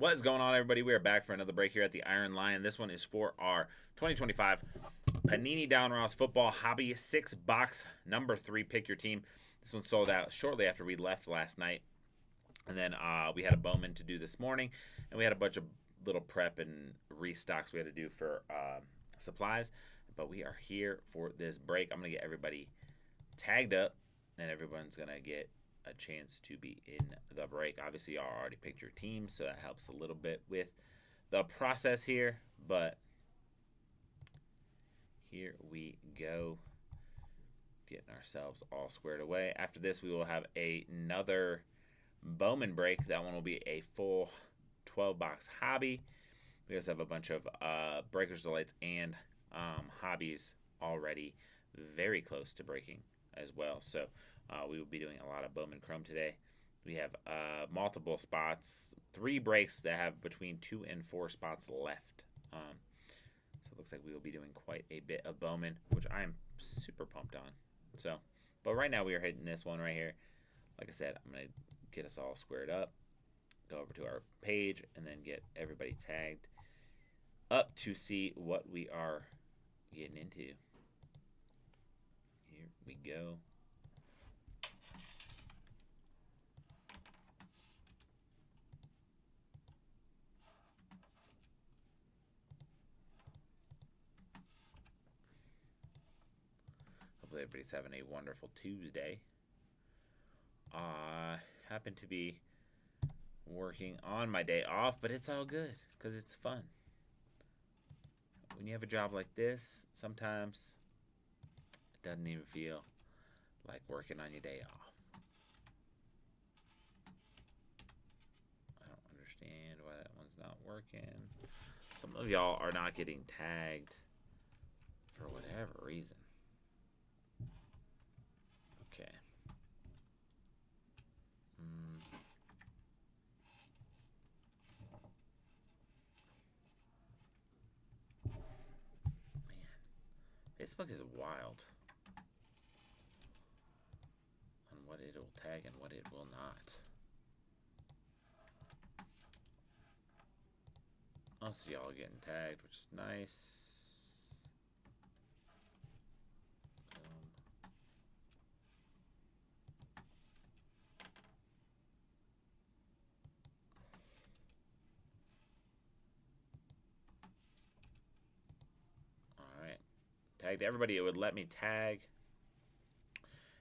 What is going on, everybody? We are back for another break here at the Iron Lion. This one is for our 2025 Panini Donruss Football Hobby 6-box number 3. Pick your team. This one sold out shortly after we left last night. And then we had a Bowman to do this morning. And we had a bunch of little prep and restocks we had to do for supplies. But we are here for this break. I'm going to get everybody tagged up. And everyone's going to get a chance to be in the break. Obviously, y'all already picked your team, so that helps a little bit with the process here. But here we go, getting ourselves all squared away. After this, we will have another Bowman break. That one will be a full 12-box hobby. We also have a bunch of breakers, delights, and hobbies already very close to breaking as well. So we will be doing a lot of Bowman Chrome today. We have multiple spots, 3 breaks that have between 2 and 4 spots left. So it looks like we will be doing quite a bit of Bowman, which I am super pumped on. So, but right now we are hitting this one right here. Like I said, I'm going to get us all squared up, go over to our page, and then get everybody tagged up to see what we are getting into. Here we go. Hopefully everybody's having a wonderful Tuesday. I happen to be working on my day off, but it's all good because it's fun. When you have a job like this, sometimes it doesn't even feel like working on your day off. I don't understand why that one's not working. Some of y'all are not getting tagged for whatever reason. Okay. Man, Facebook is wild on what it'll tag and what it will not. Most of y'all are getting tagged, which is nice. Tagged everybody. It would let me tag,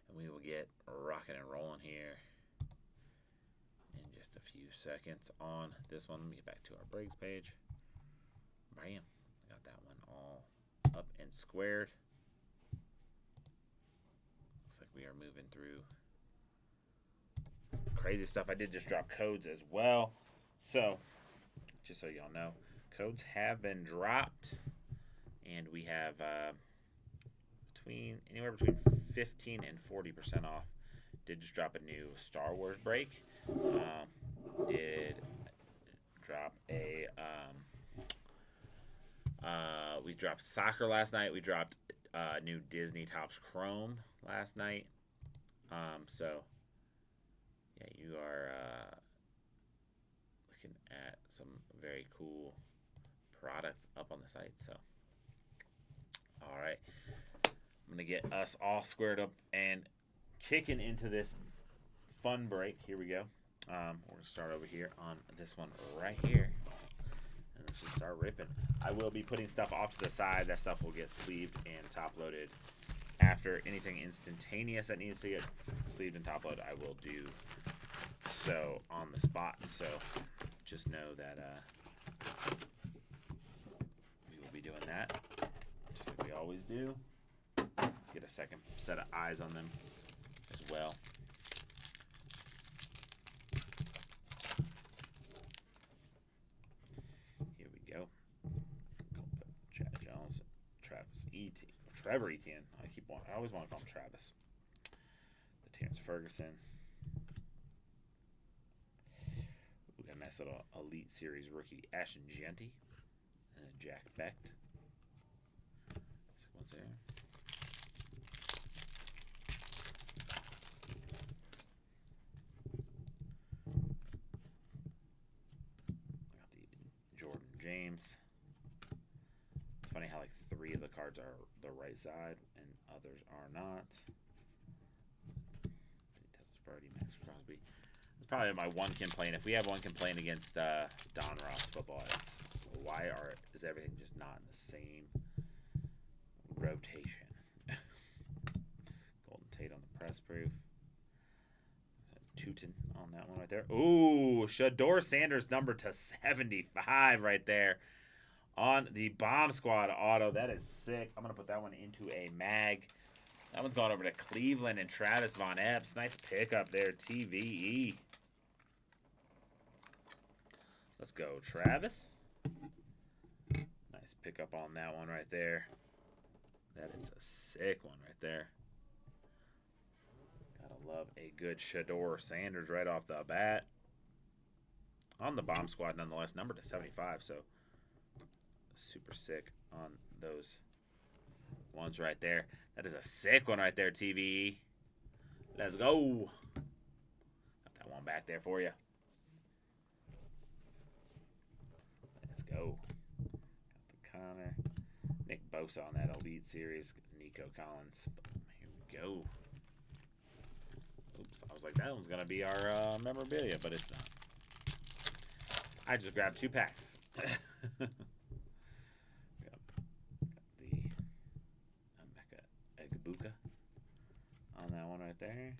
and we will get rocking and rolling here in just a few seconds on this one. Let me get back to our breaks page. Bam, got that one all up and squared. Looks like we are moving through some crazy stuff. I did just drop codes as well, so just so y'all know, codes have been dropped, and we have anywhere between 15 and 40% off. Did just drop a new Star Wars break. Did drop a we dropped soccer last night. We dropped new Disney Topps Chrome last night. So yeah, you are looking at some very cool products up on the site. So all right, I'm gonna get us all squared up and kicking into this fun break. Here we go. We're gonna start over here on this one right here, and let's just start ripping. I will be putting stuff off to the side. That stuff will get sleeved and top loaded after. Anything instantaneous that needs to get sleeved and top loaded, I will do so on the spot. So just know that we will be doing that, just like we always do. Get a second set of eyes on them as well. Here we go. Chad Jones, Trevor Etienne. I always want to call him Travis. The Terrence Ferguson. We got a nice little Elite Series rookie Ashton Genty and Jack Becht. So one's there. James. It's funny how like 3 of the cards are the right side and others are not. Testaverde, Max Crosby. Probably my one complaint. If we have one complaint against Donruss football, it's why is everything just not in the same rotation? Golden Tate on the press proof. Tootin on that one right there. Ooh, Shador Sanders number to 75 right there on the Bomb Squad auto. That is sick. I'm going to put that one into a mag. That one's going over to Cleveland and Travis Von Epps. Nice pickup there, TVE. Let's go, Travis. Nice pickup on that one right there. That is a sick one right there. Gotta love a good Shador Sanders right off the bat. On the Bomb Squad, nonetheless, number to 75. So super sick on those ones right there. That is a sick one right there, TVE. Let's go. Got that one back there for you. Let's go. Got the Connor. Nick Bosa on that Elite Series. Nico Collins. Here we go. Oops, I was like, that one's going to be our memorabilia, but it's not. I just grabbed 2 packs. Got the Egbuka on that one right there.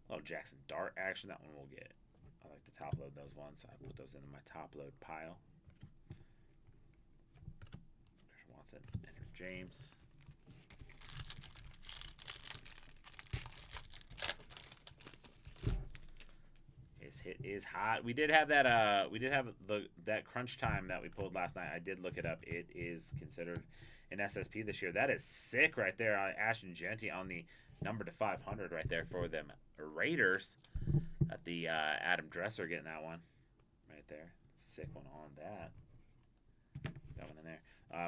A little Jackson Dart action. That one we'll get. I like to top load those ones. I put those into my top load pile. There's Watson, Enter James. His hit is hot. We did have that. We did have that crunch time that we pulled last night. I did look it up. It is considered an SSP this year. That is sick right there on Ashton Genty on the number to 500 right there for them Raiders. At the Adam Dresser getting that one right there. Sick one on that. That one in there.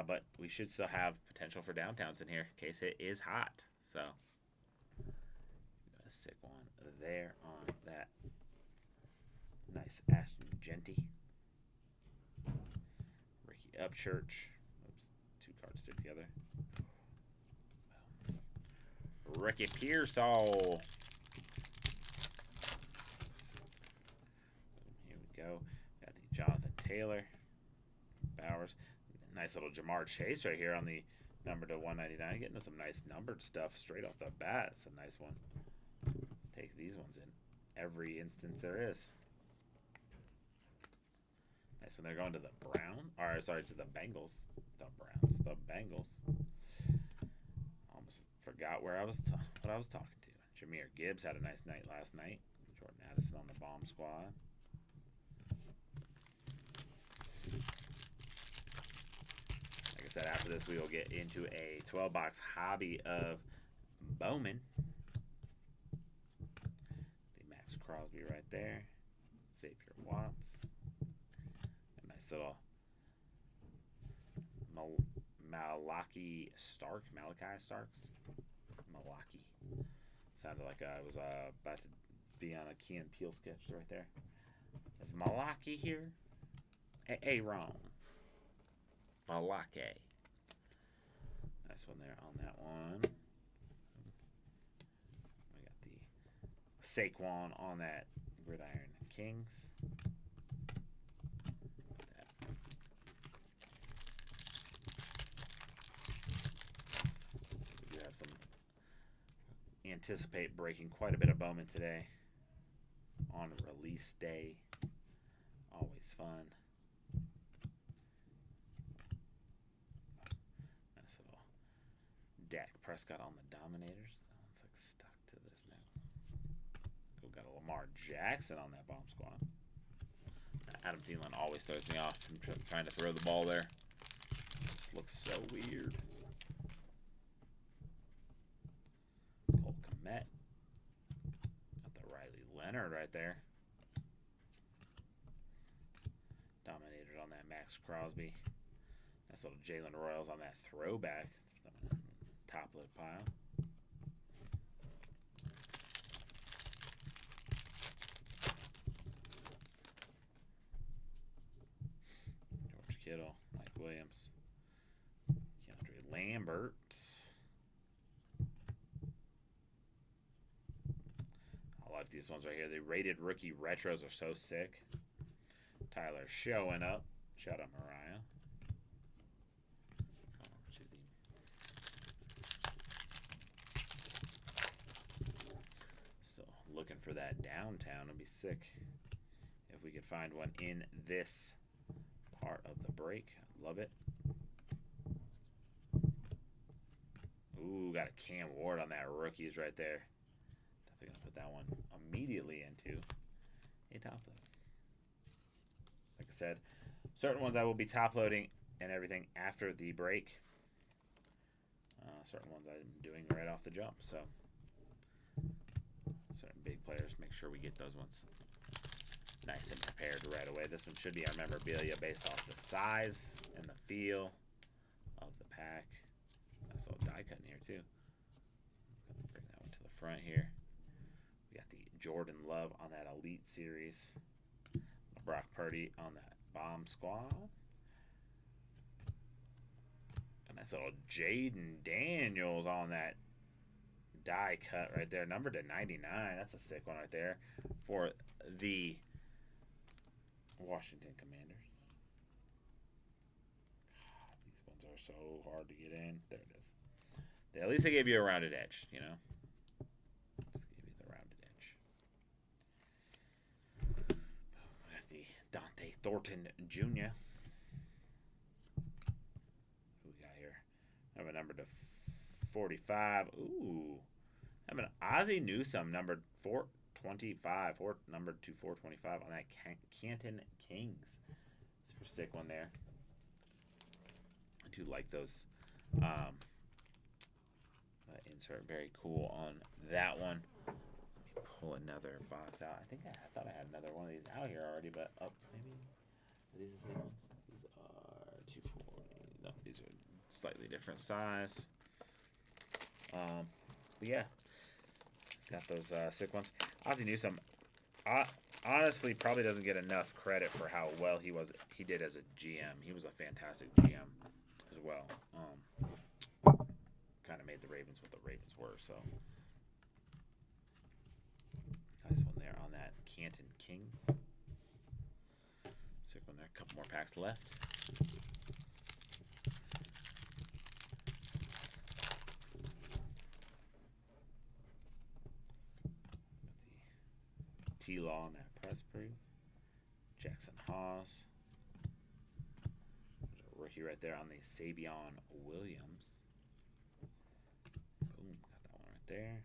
But we should still have potential for downtowns in here in case it is hot. So got a sick one there on that. Nice Ashton Genty. Ricky Upchurch. Oops, 2 cards stick together. Ricky Pearsall. Here we go. Got the Jonathan Taylor. Bowers. Nice little Jamar Chase right here on the number to 199. Getting some nice numbered stuff straight off the bat. It's a nice one. Take these ones in every instance there is. Nice when they're going to the to the Bengals. The Browns. The Bengals. Almost forgot what I was talking to. Jahmyr Gibbs had a nice night last night. Jordan Addison on the Bomb Squad. Like I said, after this we will get into a 12-box hobby of Bowman. The Max Crosby right there. Xavier Watts. Little Malachi Starks. Sounded like I was about to be on a Key and Peele sketch right there. Is Malachi here? Aaron. Malachi. Nice one there on that one. We got the Saquon on that Gridiron Kings. Anticipate breaking quite a bit of Bowman today on release day. Always fun. Nice little Dak Prescott on the Dominators. That one's like stuck to this now. Got a Lamar Jackson on that Bomb Squad. Adam Thielen always throws me off from trying to throw the ball there. This looks so weird. Met. Got the Riley Leonard right there. Dominated on that Max Crosby. Nice little Jalen Royals on that throwback. Top load pile. George Kittle. Mike Lambert. I like these ones right here. The rated rookie retros are so sick. Tyler showing up. Shout out Mariah. Still looking for that downtown. It'd be sick if we could find one in this part of the break. Love it. Ooh, got a Cam Ward on that rookies right there. Definitely gonna put that one immediately into a top load. Like I said, certain ones I will be top loading and everything after the break. Certain ones I'm doing right off the jump. So certain big players, make sure we get those ones nice and prepared right away. This one should be our memorabilia based off the size and the feel of the pack. Nice little die cut in here too. Bring that one to the front here. We got the Jordan Love on that Elite Series. Brock Purdy on that Bomb Squad. A nice little Jaden Daniels on that die cut right there. Numbered to 99. That's a sick one right there for the Washington Commanders. God, these ones are so hard to get in. There it is. At least they gave you a rounded edge, you know. Just gave you the rounded edge. That's the Dante Thornton Jr. Who we got here? I have a number to 45. Ooh. I have an Ozzie Newsome, numbered 425. Numbered to 425 on that Canton Kings. Super sick one there. I do like those. Insert very cool on that one. Let me pull another box out. I think I thought I had another one of these out here already, but maybe are these the same ones? These are 240. No, these are slightly different size. But yeah, got those sick ones. Ozzie Newsome, honestly, probably doesn't get enough credit for how well he did as a GM. He was a fantastic GM as well. Kind of made the Ravens what the Ravens were. So nice one there on that Canton Kings. Sick one there. A couple more packs left. T-Law on that press proof. Jackson Haas. There's a rookie right there on the Savion Williams. Boom, got that one right there.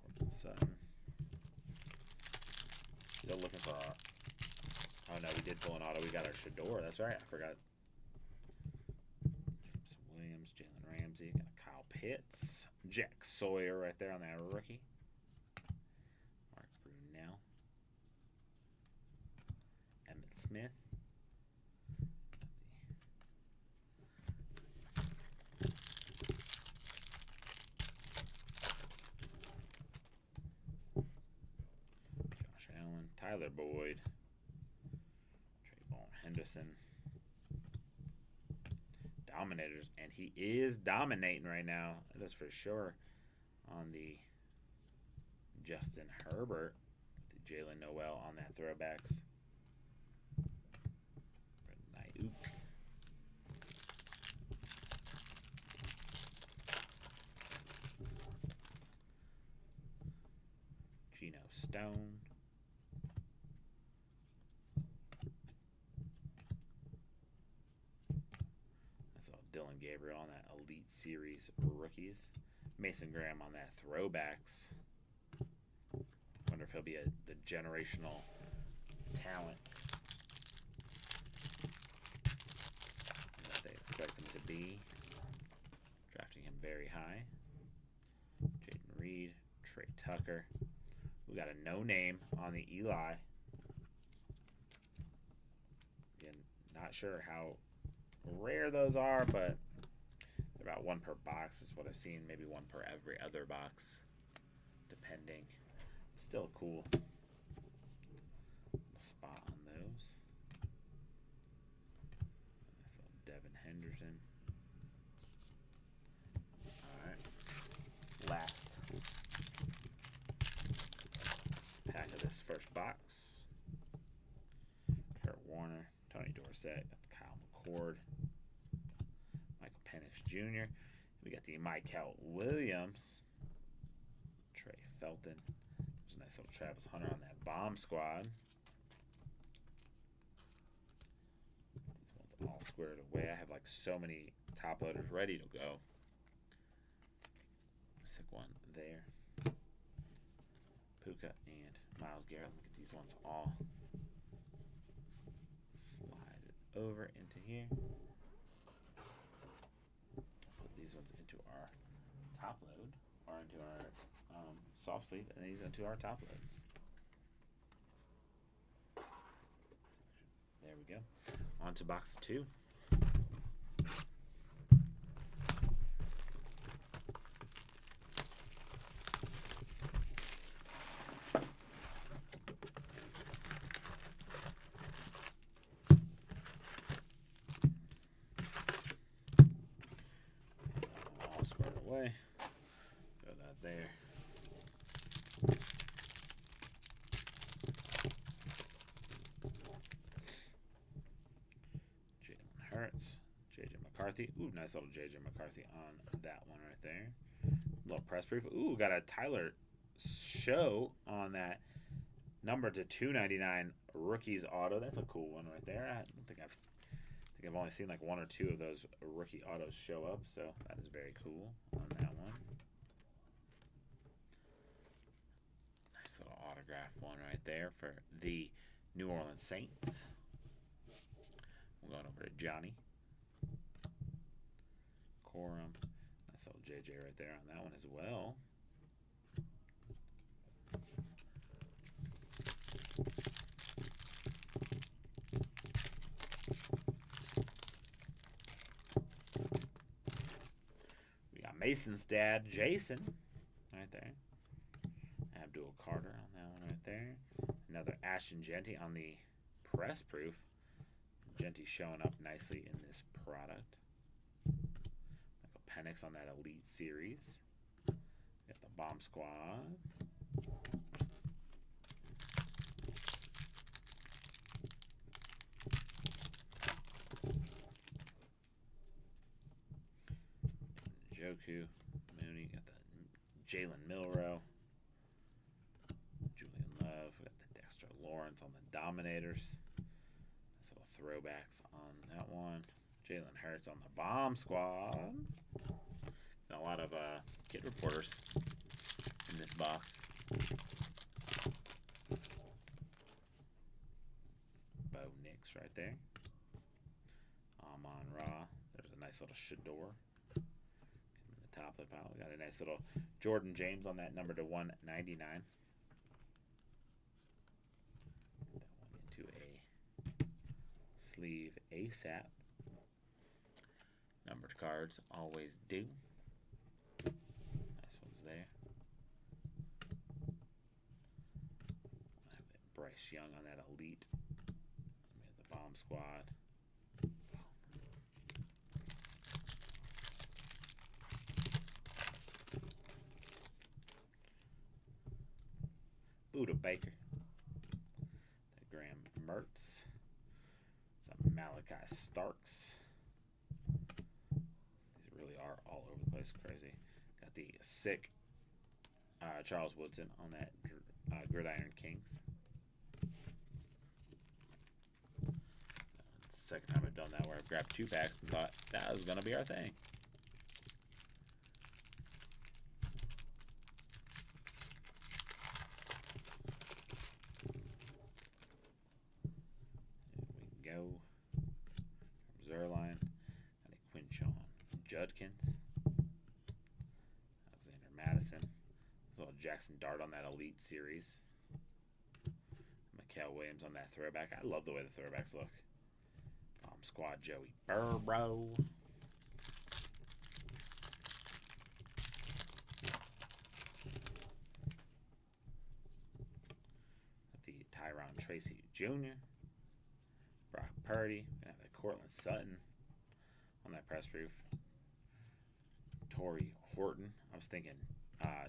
Corbin Sutton. Still looking for our... Oh no, we did pull an auto. We got our Shador. That's right, I forgot. James Williams, Jalen Ramsey. Got Kyle Pitts. Jack Sawyer right there on that rookie. Smith. Josh Allen, Tyler Boyd, Trayvon Henderson. Dominators, and he is dominating right now. That's for sure. On the Justin Herbert, the Jalen Noel on that throwbacks. Geno Stone. That's all Dylan Gabriel on that Elite Series rookies. Mason Graham on that throwbacks. Wonder if he'll be the generational talent that they expect him to be. Drafting him very high. Jaden Reed, Trey Tucker. We got a no name on the Eli. Again, not sure how rare those are, but they're about one per box is what I've seen. Maybe one per every other box, depending. Still cool spot on those. Nice little Devin Henderson. set. Got the Kyle McCord, Michael Penix Jr. We got the Michael Williams, Trey Felton. There's a nice little Travis Hunter on that bomb squad. These ones all squared away. I have like so many top loaders ready to go. Sick one there. Puka and Myles Garrett. Look at these ones all. Slide it over into here. Put these ones into our top load, or into our soft sleeve, and these into our top loads. There we go. On to box 2. All squared away. Throw that there. Hurts, J.J. McCarthy. Ooh, nice little J.J. McCarthy on that one right there. Little press proof. Ooh, got a Tyler Show on that number to 299 rookies auto. That's a cool one right there. I don't think I've only seen like 1 or 2 of those rookie autos show up, so that is very cool on that one. Nice little autograph one right there for the New Orleans Saints. We're going over to Johnny. Corum. Nice little JJ right there on that one as well. We got Mason's dad, Jason, right there. Abdul Carter on that one right there. Another Ashton Genty on the press proof. Genty showing up nicely in this product. Michael Penix on that Elite Series. Got the Bomb Squad. Joku, Mooney, got the Jalen Milrow. Julian Love, we got the Dexter Lawrence on the Dominators. Throwbacks on that one. Jalen Hurts on the Bomb Squad. And a lot of kit reporters in this box. Bo Nix right there. Amon Ra. There's a nice little Shador. In the top of the pile. We got a nice little Jordan James on that number to 199. Sleeve ASAP. Numbered cards always do. Nice ones there. I have Bryce Young on that Elite. We have the Bomb Squad. Buda Baker. The Graham Mertz. Malachi Starks. These really are all over the place. Crazy. Got the sick Charles Woodson on that Gridiron Kings. Second time I've done that where I've grabbed 2 packs and thought that was going to be our thing. Go. Zerline. Got a Quinshon Judkins. Alexander Madison. Little Jackson Dart on that Elite Series. Mikael Williams on that throwback. I love the way the throwbacks look. Bomb Squad Joey Burrow. Got the Tyron Tracy Jr. Brock Purdy. Got the Cortland Sutton on that press proof. Torrey Horton. I was thinking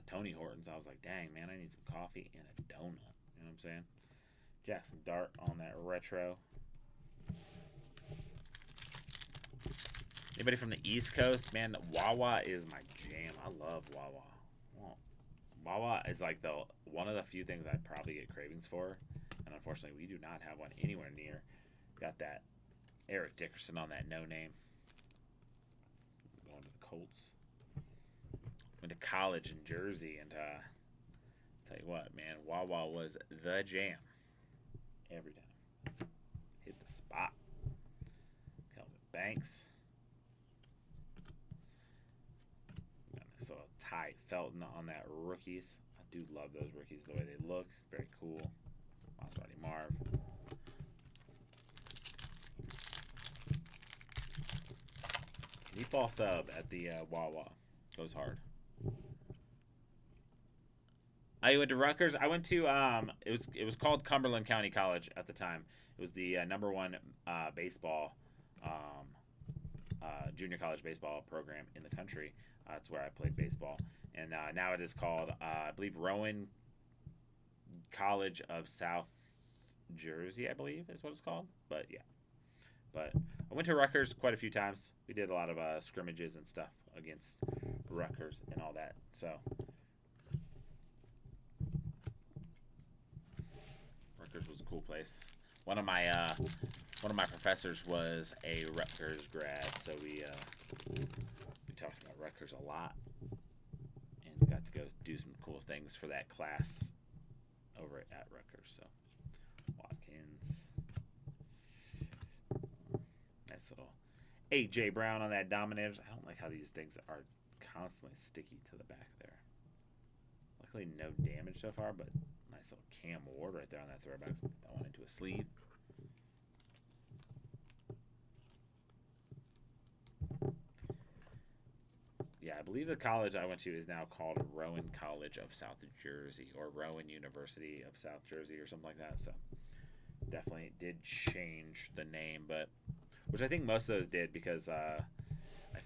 Tony Horton's. I was like, dang, man, I need some coffee and a donut. You know what I'm saying? Jackson Dart on that retro. Anybody from the East Coast? Man, Wawa is my jam. I love Wawa. Well, Wawa is like one of the few things I probably get cravings for. And unfortunately, we do not have one anywhere near. Got that Eric Dickerson on that no name. Going to the Colts. Went to college in Jersey, and tell you what, man, Wawa was the jam every time. Hit the spot. Kelvin Banks. Got this little Ty Felton on that rookies. I do love those rookies, the way they look. Very cool. Maserati Marv. Meatball sub at the Wawa. Goes hard. I went to Rutgers. I went to it was called Cumberland County College at the time. It was the #1 baseball junior college baseball program in the country. That's where I played baseball, and now it is called I believe Rowan College of South Jersey. I believe is what it's called. But yeah, but I went to Rutgers quite a few times. We did a lot of scrimmages and stuff against Rutgers and all that. So. Rutgers was a cool place. One of my professors was a Rutgers grad, so we talked about Rutgers a lot, and got to go do some cool things for that class over at Rutgers. So Watkins, nice little AJ Brown on that Dominators. I don't like how these things are constantly sticky to the back there. Luckily, no damage so far, but. Nice little Cam Ward right there on that throwback. So put that one into a sleeve. Yeah, I believe the college I went to is now called Rowan College of South Jersey or Rowan University of South Jersey or something like that. So definitely did change the name, but which I think most of those did because I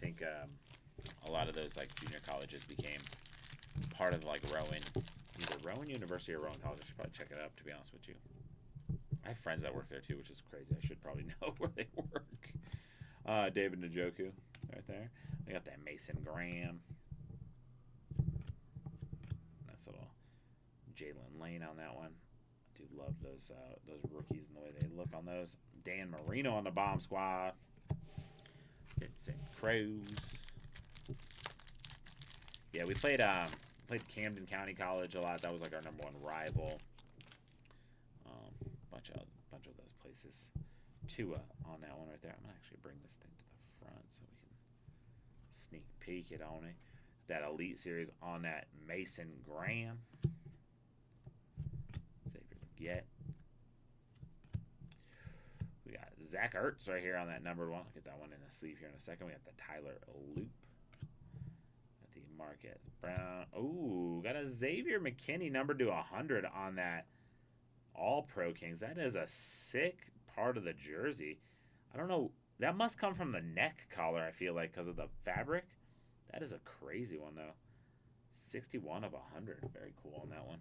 think a lot of those like junior colleges became part of like Rowan. Either Rowan University or Rowan College. I should probably check it out, to be honest with you. I have friends that work there, too, which is crazy. I should probably know where they work. David Njoku right there. We got that Mason Graham. Nice little Jalen Lane on that one. I do love those rookies and the way they look on those. Dan Marino on the bomb squad. Vincent Cruz. Yeah, we played Camden County College a lot. That was like our #1 rival. Bunch of those places. Tua on that one right there. I'm gonna actually bring this thing to the front so we can sneak peek it on it. That Elite Series on that Mason Graham. Xavier Legette. We got Zach Ertz right here on that #1. I'll get that one in a sleeve here in a second. We got the Tyler Loop. Marquez Brown. Ooh, got a Xavier McKinney numbered to 100 on that All-Pro Kings. That is a sick part of the jersey. I don't know. That must come from the neck collar, I feel like, because of the fabric. That is a crazy one, though. 61 of 100. Very cool on that one.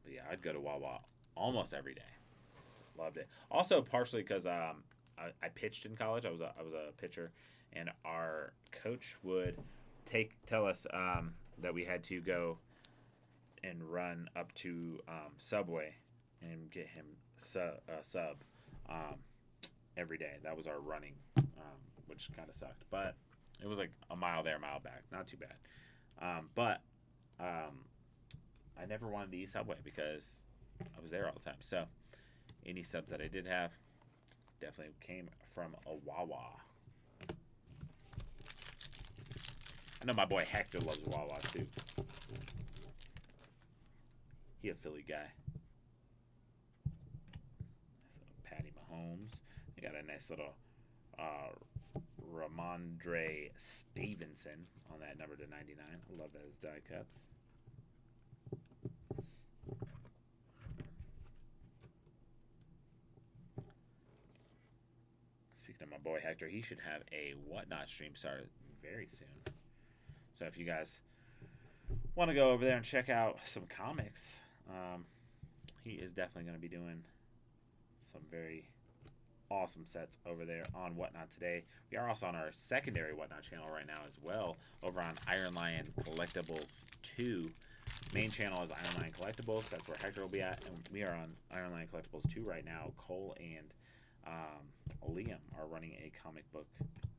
But yeah, I'd go to Wawa almost every day. Loved it. Also, partially because I pitched in college. I was a pitcher, and our coach would tell us that we had to go and run up to Subway and get him sub every day. That was our running, which kind of sucked, but it was like a mile there, mile back. Not too bad. But I never wanted to eat Subway because I was there all the time. So any subs that I did have definitely came from a Wawa. I know my boy Hector loves Wawa too. He a Philly guy. Nice little Patty Mahomes. We got a nice little Ramondre Stevenson on that number to 99. I love those die cuts. Speaking of my boy Hector, he should have a Whatnot stream started very soon. So if you guys want to go over there and check out some comics, he is definitely going to be doing some very awesome sets over there on Whatnot today. We are also on our secondary Whatnot channel right now as well, over on Iron Lion Collectibles 2. Main channel is Iron Lion Collectibles. That's where Hector will be at. And we are on Iron Lion Collectibles 2 right now. Cole and Liam are running a comic book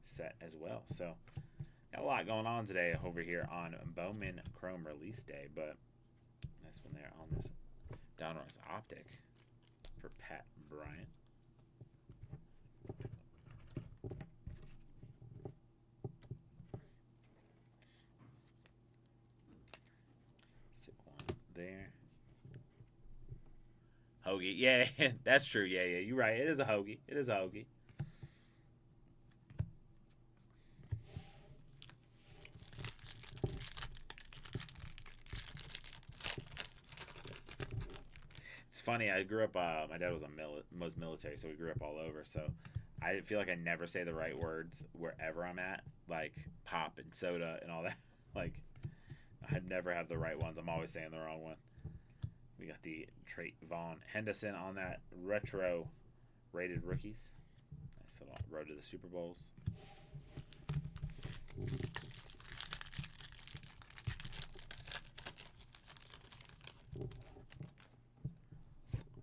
set as well. So, got a lot going on today over here on Bowman Chrome release day. But nice one there on this Donruss Optic for Pat Bryant. Sit one there. Hoagie. Yeah, that's true. Yeah, you're right. It is a hoagie. It is a hoagie. It's funny. I grew up. My dad was was military, so we grew up all over. So I feel like I never say the right words wherever I'm at, like pop and soda and all that. Like I never have the right ones. I'm always saying the wrong one. We got the Trait Vaughn Henderson on that retro rated rookies. Nice little road to the Super Bowls.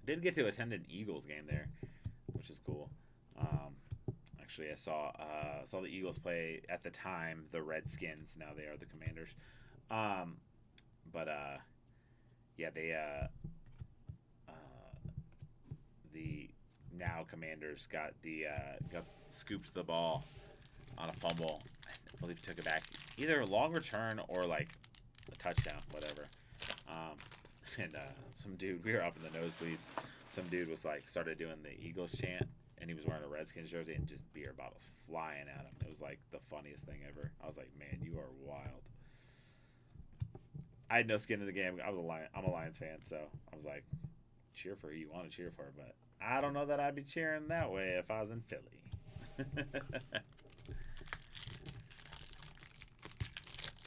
Did get to attend an Eagles game there, which is cool. Actually, I saw the Eagles play at the time the Redskins. Now they are the Commanders. Yeah, they the now Commanders got scooped the ball on a fumble. I believe took it back, either a long return or like a touchdown, whatever. Some dude, we were up in the nosebleeds. Some dude was like started doing the Eagles chant, and he was wearing a Redskins jersey, and just beer bottles flying at him. It was like the funniest thing ever. I was like, man, you are wild. I had no skin in the game. I'm a Lions fan, so I was like, cheer for who you want to cheer for, but I don't know that I'd be cheering that way if I was in Philly.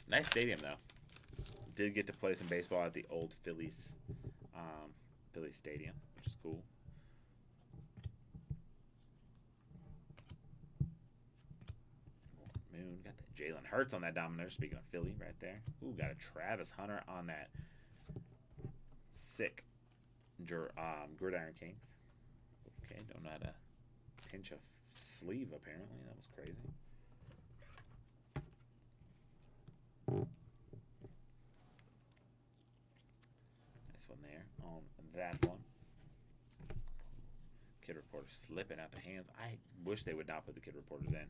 Nice stadium though. Did get to play some baseball at the old Phillies Stadium, which is cool. Moon got that Jalen Hurts on that Domino. Speaking of Philly, right there. Ooh, got a Travis Hunter on that sick Gridiron Kings. Okay, don't know how to pinch a sleeve. Apparently, that was crazy. One there on that one. Kid Reporter slipping out the hands. I wish they would not put the Kid Reporters in.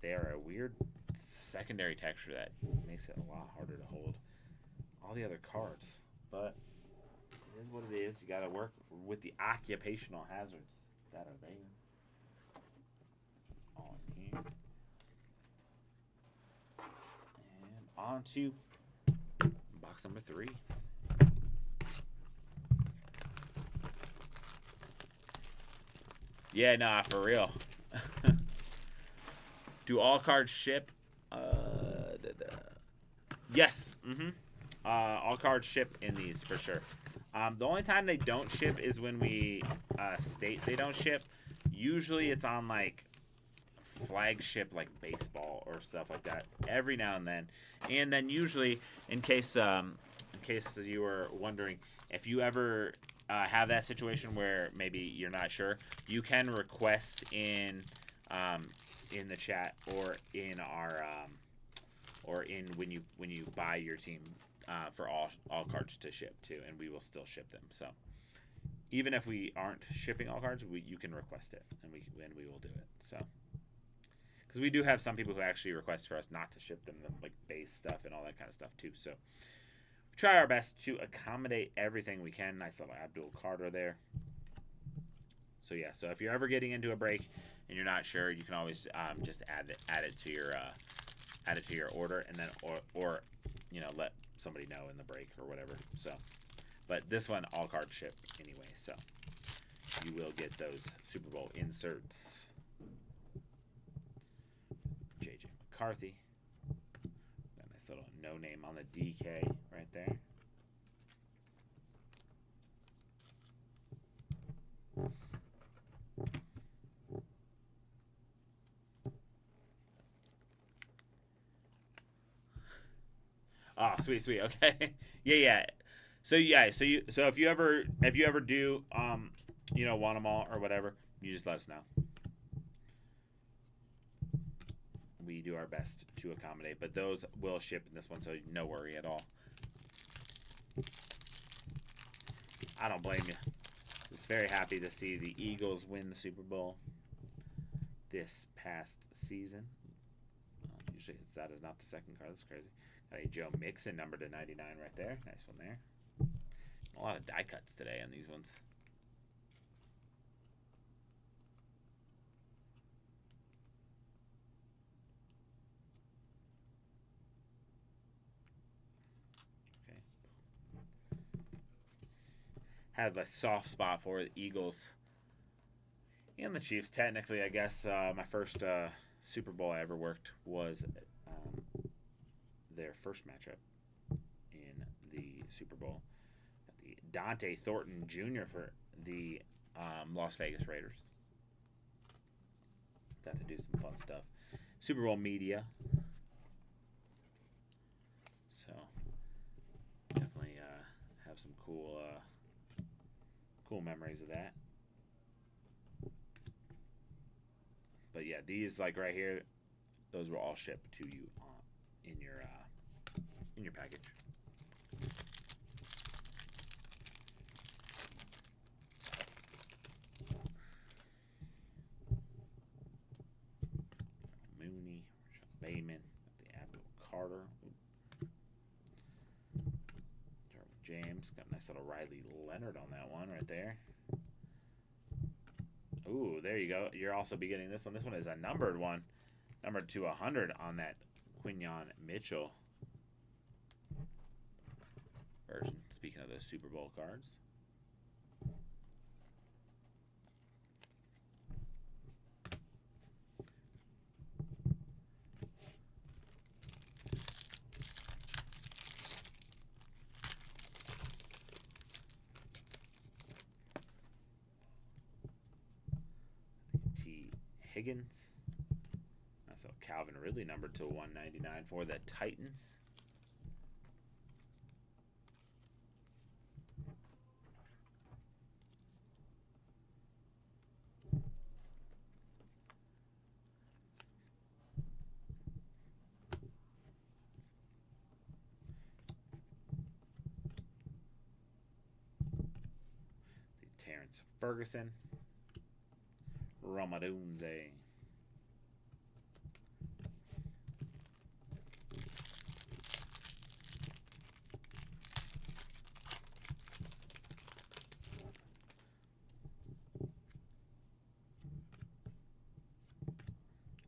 They are a weird secondary texture that makes it a lot harder to hold all the other cards. But it is what it is. You got to work with the occupational hazards that are there. On here. And on to box number 3. Yeah, nah, for real. Do all cards ship? Yes. All cards ship in these for sure. The only time they don't ship is when we state they don't ship. Usually it's on like flagship like baseball or stuff like that every now and then. And then usually in case you were wondering, if you ever have that situation where maybe you're not sure, you can request in the chat or in our or in when you buy your team for all cards to ship too, and we will still ship them. So even if we aren't shipping all cards, you can request it, and we will do it. So because we do have some people who actually request for us not to ship them like base stuff and all that kind of stuff too. So try our best to accommodate everything we can. Nice little Abdul Carter there. So yeah, so if you're ever getting into a break and you're not sure, you can always just add it to your order, and then or let somebody know in the break or whatever. So, but this one all cards ship anyway, so you will get those Super Bowl inserts. JJ McCarthy. Little no name on the DK right there. Oh, sweet, sweet. Okay. Yeah, yeah. So yeah, so if you ever do want them all or whatever, you just let us know. We do our best to accommodate, but those will ship in this one, so no worry at all. I don't blame you. Just very happy to see the Eagles win the Super Bowl this past season. Usually that is not the second card. That's crazy. Got a Joe Mixon number to 99 right there. Nice one there. A lot of die cuts today on these ones. Okay. Had a soft spot for the Eagles and the Chiefs. Technically, I guess my first Super Bowl I ever worked was their first matchup in the Super Bowl. Got the Dante Thornton Jr. for the Las Vegas Raiders. Got to do some fun stuff. Super Bowl media. So definitely have some cool memories of that. But yeah, these like right here, those will all ship to you in your package. Mooney, Bayman, the Abdul Carter, James, got a nice little Riley Leonard on that one right there. Ooh, there you go. You're also be getting this one. This one is a numbered one. Numbered to 100 on that Quinyon Mitchell version. Speaking of those Super Bowl cards. Higgins. So Calvin Ridley numbered to 199 for the Titans. The Terrence Ferguson. Ramadunze.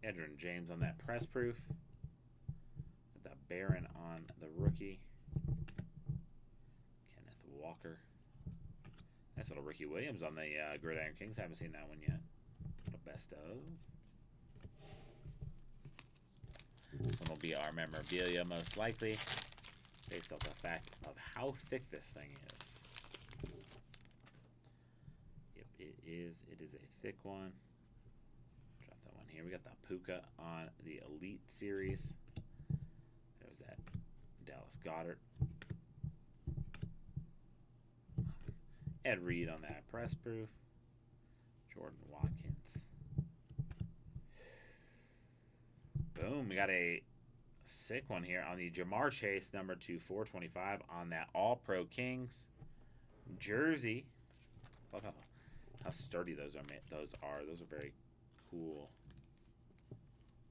Edgerrin James on that press proof. Got that Barron on the rookie. Kenneth Walker. Nice little Ricky Williams on the Gridiron Kings. Haven't seen that one yet. Best of. This one will be our memorabilia most likely, based off the fact of how thick this thing is. Yep, it is. It is a thick one. Drop that one here. We got the Puka on the Elite Series. There was that Dallas Goedert. Ed Reed on that press proof. Jordan Watkins. Boom, we got a sick one here on the Jamar Chase number 425 on that All-Pro Kings jersey. Love how sturdy those are. Those are very cool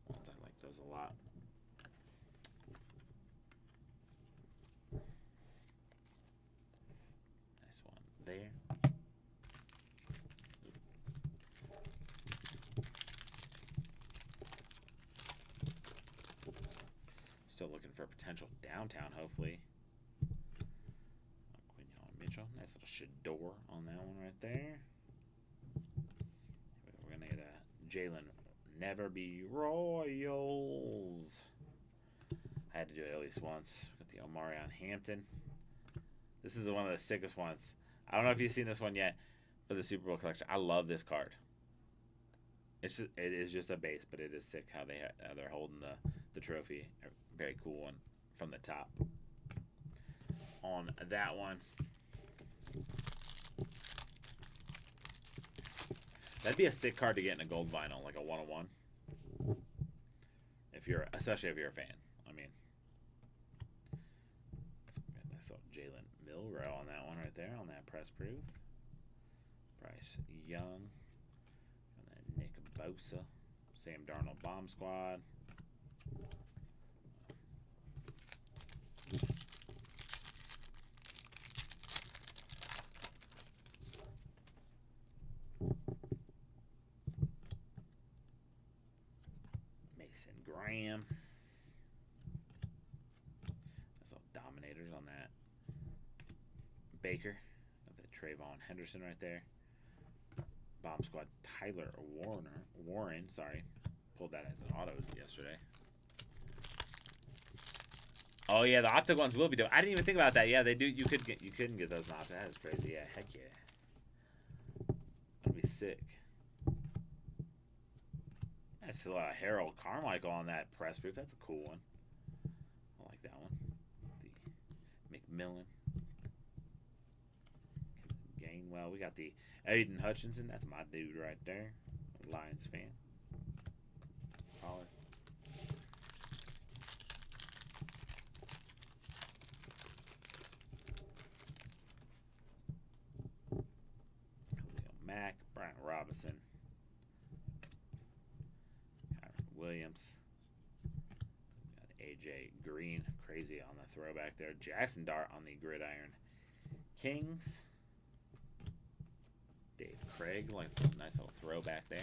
ones. I like those a lot. Nice one there. Still looking for a potential downtown, hopefully. Quinyon Mitchell. Nice little Shador on that one right there. We're going to get a Jalen Never Be Royals. I had to do it at least once. Got the Omarion Hampton. This is one of the sickest ones. I don't know if you've seen this one yet for the Super Bowl collection. I love this card. It is just a base, but it is sick how they're holding the trophy. Very cool one from the top. on that one. That'd be a sick card to get in a gold vinyl, like a 101. Especially if you're a fan. I mean, I saw Jalen Milroe on that one right there, on that press proof. Bryce Young, and then Nick Bosa, Sam Darnold Bomb Squad. Mason Graham. That's all Dominators on that. Baker. Got that Trayvon Henderson right there. Bomb Squad Tyler Warren, sorry. Pulled that as an auto yesterday. Oh yeah, the optic ones will be doing. I didn't even think about that. Yeah, they do. You couldn't get those knocked. That is crazy. Yeah, heck yeah. That'd be sick. That's a lot of Harold Carmichael on that press proof. That's a cool one. I like that one. The McMillan. Gainwell. We got the Aiden Hutchinson. That's my dude right there. Lions fan. Pollard. Mack, Brian Robinson, Kyron Williams, got AJ Green, crazy on the throwback there. Jackson Dart on the Gridiron Kings. Dave Craig, like a nice little throwback there.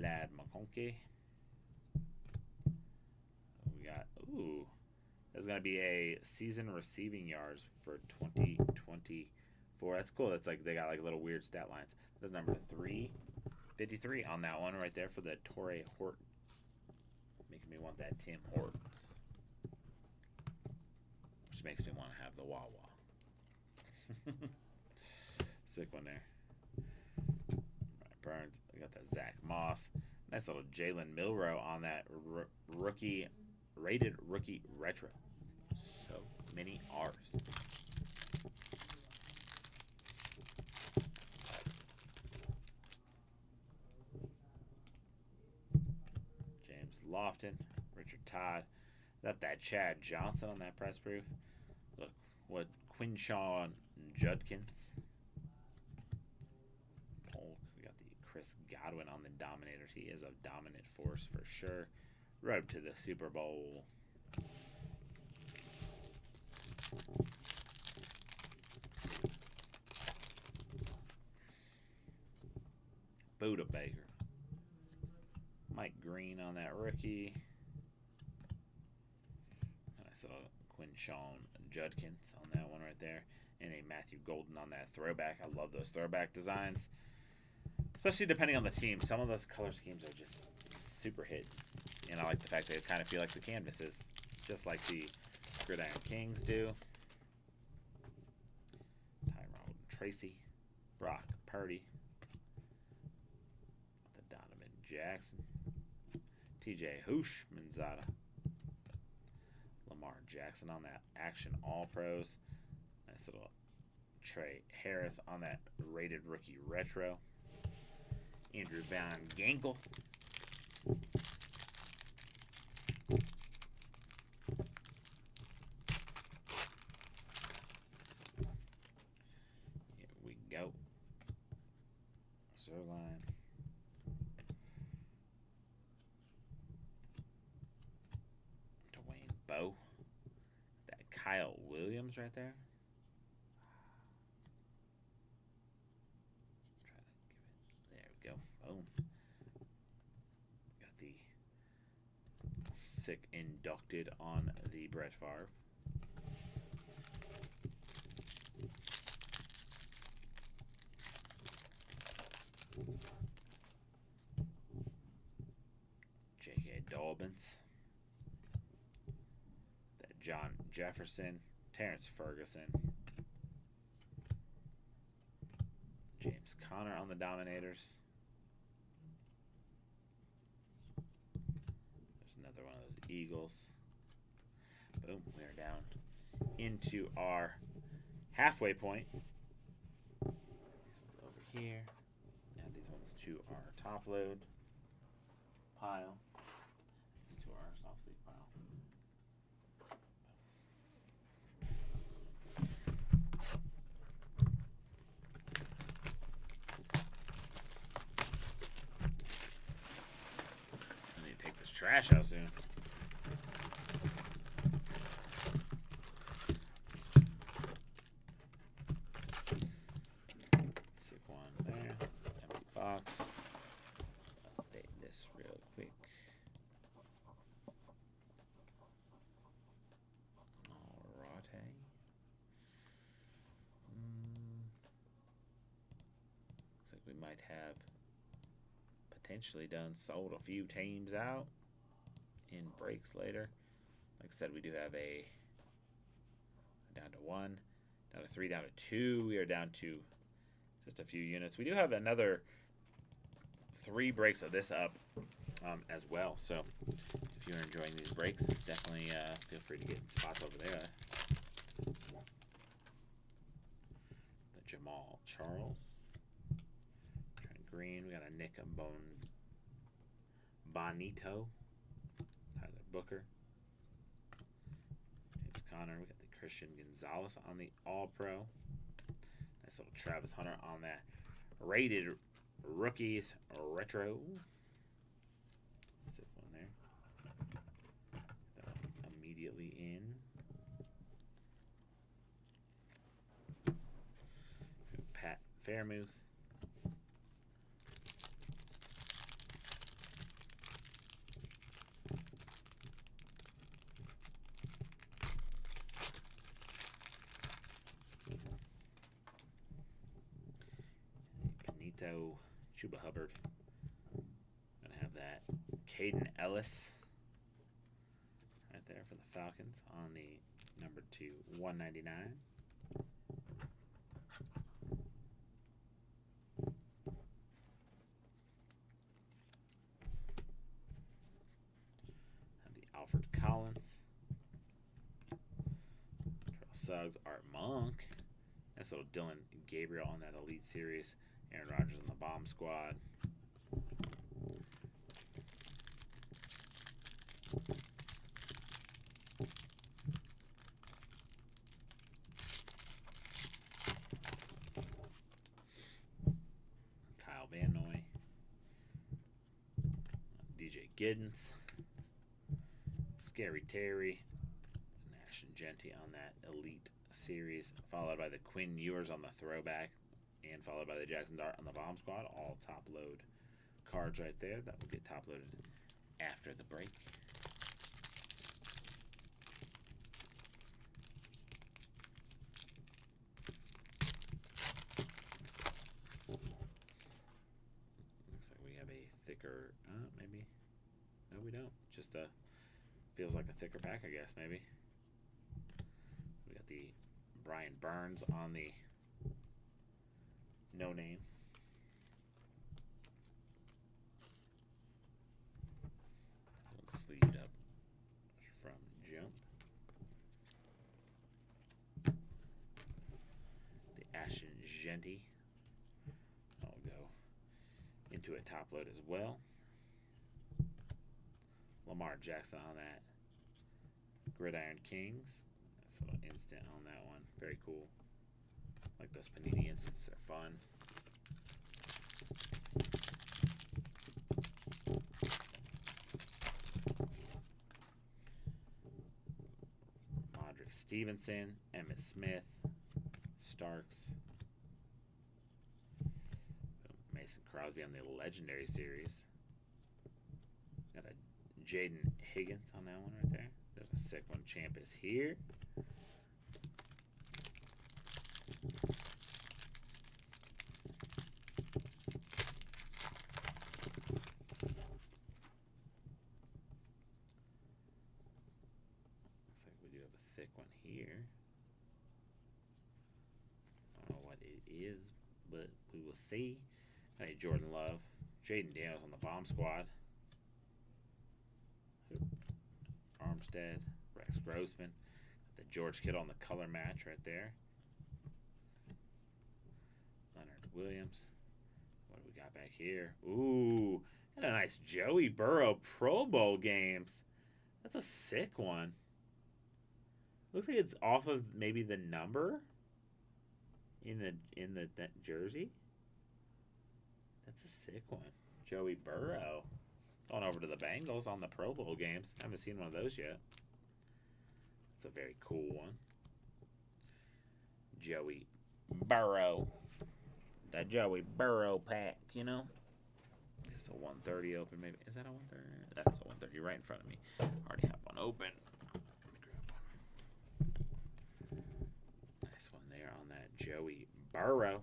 Lad McConkey. Ooh, there's going to be a season receiving yards for 2024. That's cool. That's like they got like little weird stat lines. That's number 353 on that one right there for the Torrey Horton. Making me want that Tim Hortons, which makes me want to have the Wawa. Sick one there. Right, Burns. We got that Zach Moss. Nice little Jalen Milroe on that rookie. Rated rookie retro. So many R's. James Lofton, Richard Todd. Got that Chad Johnson on that press proof. Look, what Quinshawn Judkins. Polk. We got the Chris Godwin on the Dominators. He is a dominant force for sure. Road to the Super Bowl. Buda Baker. Mike Green on that rookie. And I saw Quinshawn Judkins on that one right there. And a Matthew Golden on that throwback. I love those throwback designs. Especially depending on the team. Some of those color schemes are just super hit. And I like the fact that it kind of feel like the canvas is just like the Gridiron Kings do. Tyrone Tracy, Brock Purdy, the Donovan Jackson, TJ Manzada, Lamar Jackson on that Action All Pros. Nice little Trey Harris on that rated rookie retro. Andrew Van Ginkel. Go. Zerline. Dwayne Bowe. That Kyle Williams right there. There we go. Boom. Got the sick inducted on the Brett Favre. J.K. Dobbins, that John Jefferson, Terrence Ferguson, James Conner on the Dominators, Another one of those Eagles. Boom. We are down into our halfway point. These ones over here. Add these ones to our top load pile. These to our soft sleeve pile. I need to take this trash out soon. Update this real quick. Alrighty. Looks like we might have potentially sold a few teams out in breaks later. Like I said, we do have a down to 1, down to 3, down to 2. We are down to just a few units. We do have another 3 breaks of this up as well. So if you're enjoying these breaks, definitely feel free to get spots over there. The Jamal Charles. Trent Green. We got a Nick Bonito. Tyler Booker. James Conner. We got the Christian Gonzalez on the All-Pro. Nice little Travis Hunter on that rated rookies retro. Sit one there. That one immediately in. Pat Fairmouth. Chuba Hubbard. Gonna have that. Caden Ellis right there for the Falcons on the number 2/199. Have the Alfred Collins. Terrell Suggs, Art Monk. Nice little Dylan Gabriel on that Elite Series. Aaron Rodgers on the bomb squad. Kyle Van Noy. DJ Giddens. Scary Terry. Nash and Genty on that Elite Series. Followed by the Quinn Ewers on the throwback. And followed by the Jackson Dart on the bomb squad. All top load cards right there. That will get top loaded after the break. Looks like we have a thicker, maybe. No, we don't. Just feels like a thicker pack, I guess, maybe. We got the Brian Burns on the no name. Sleeved up from Jump. The Ashen Genty. I'll go into a top load as well. Lamar Jackson on that Gridiron Kings. Nice little instant on that one. Very cool. Like those Panini instants, they're fun. Modric Stevenson, Emmitt Smith, Starks, Mason Crosby on the Legendary Series. Got a Jaden Higgins on that one right there. There's a sick one. Champ is here. Looks like we do have a thick one here. I don't know what it is, but we will see. Hey, Jordan Love, Jaden Daniels on the bomb squad. Armstead, Rex Grossman, the George Kittle on the color match right there. Leonard Williams. What do we got back here? Ooh, and a nice Joey Burrow Pro Bowl games. That's a sick one. Looks like it's off of maybe the number in that jersey. That's a sick one. Joey Burrow. Going over to the Bengals on the Pro Bowl games. I haven't seen one of those yet. It's a very cool one. Joey Burrow. That Joey Burrow pack, you know? It's a 130 open, maybe. Is that a 130? That's a 130 right in front of me. Already have one open. Nice one there on that Joey Burrow.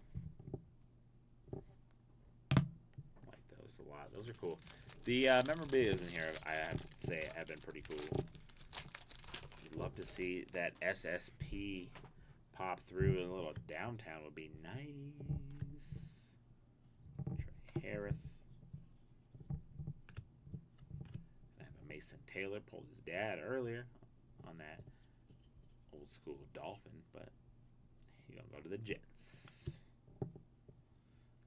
Like those a lot. Those are cool. The memorabilia in here, I have to say, have been pretty cool. I'd love to see that SSP pop through. A little downtown would be nice. Trey Harris. I have a Mason Taylor. Pulled his dad earlier on that old school Dolphin, but he's going to go to the Jets.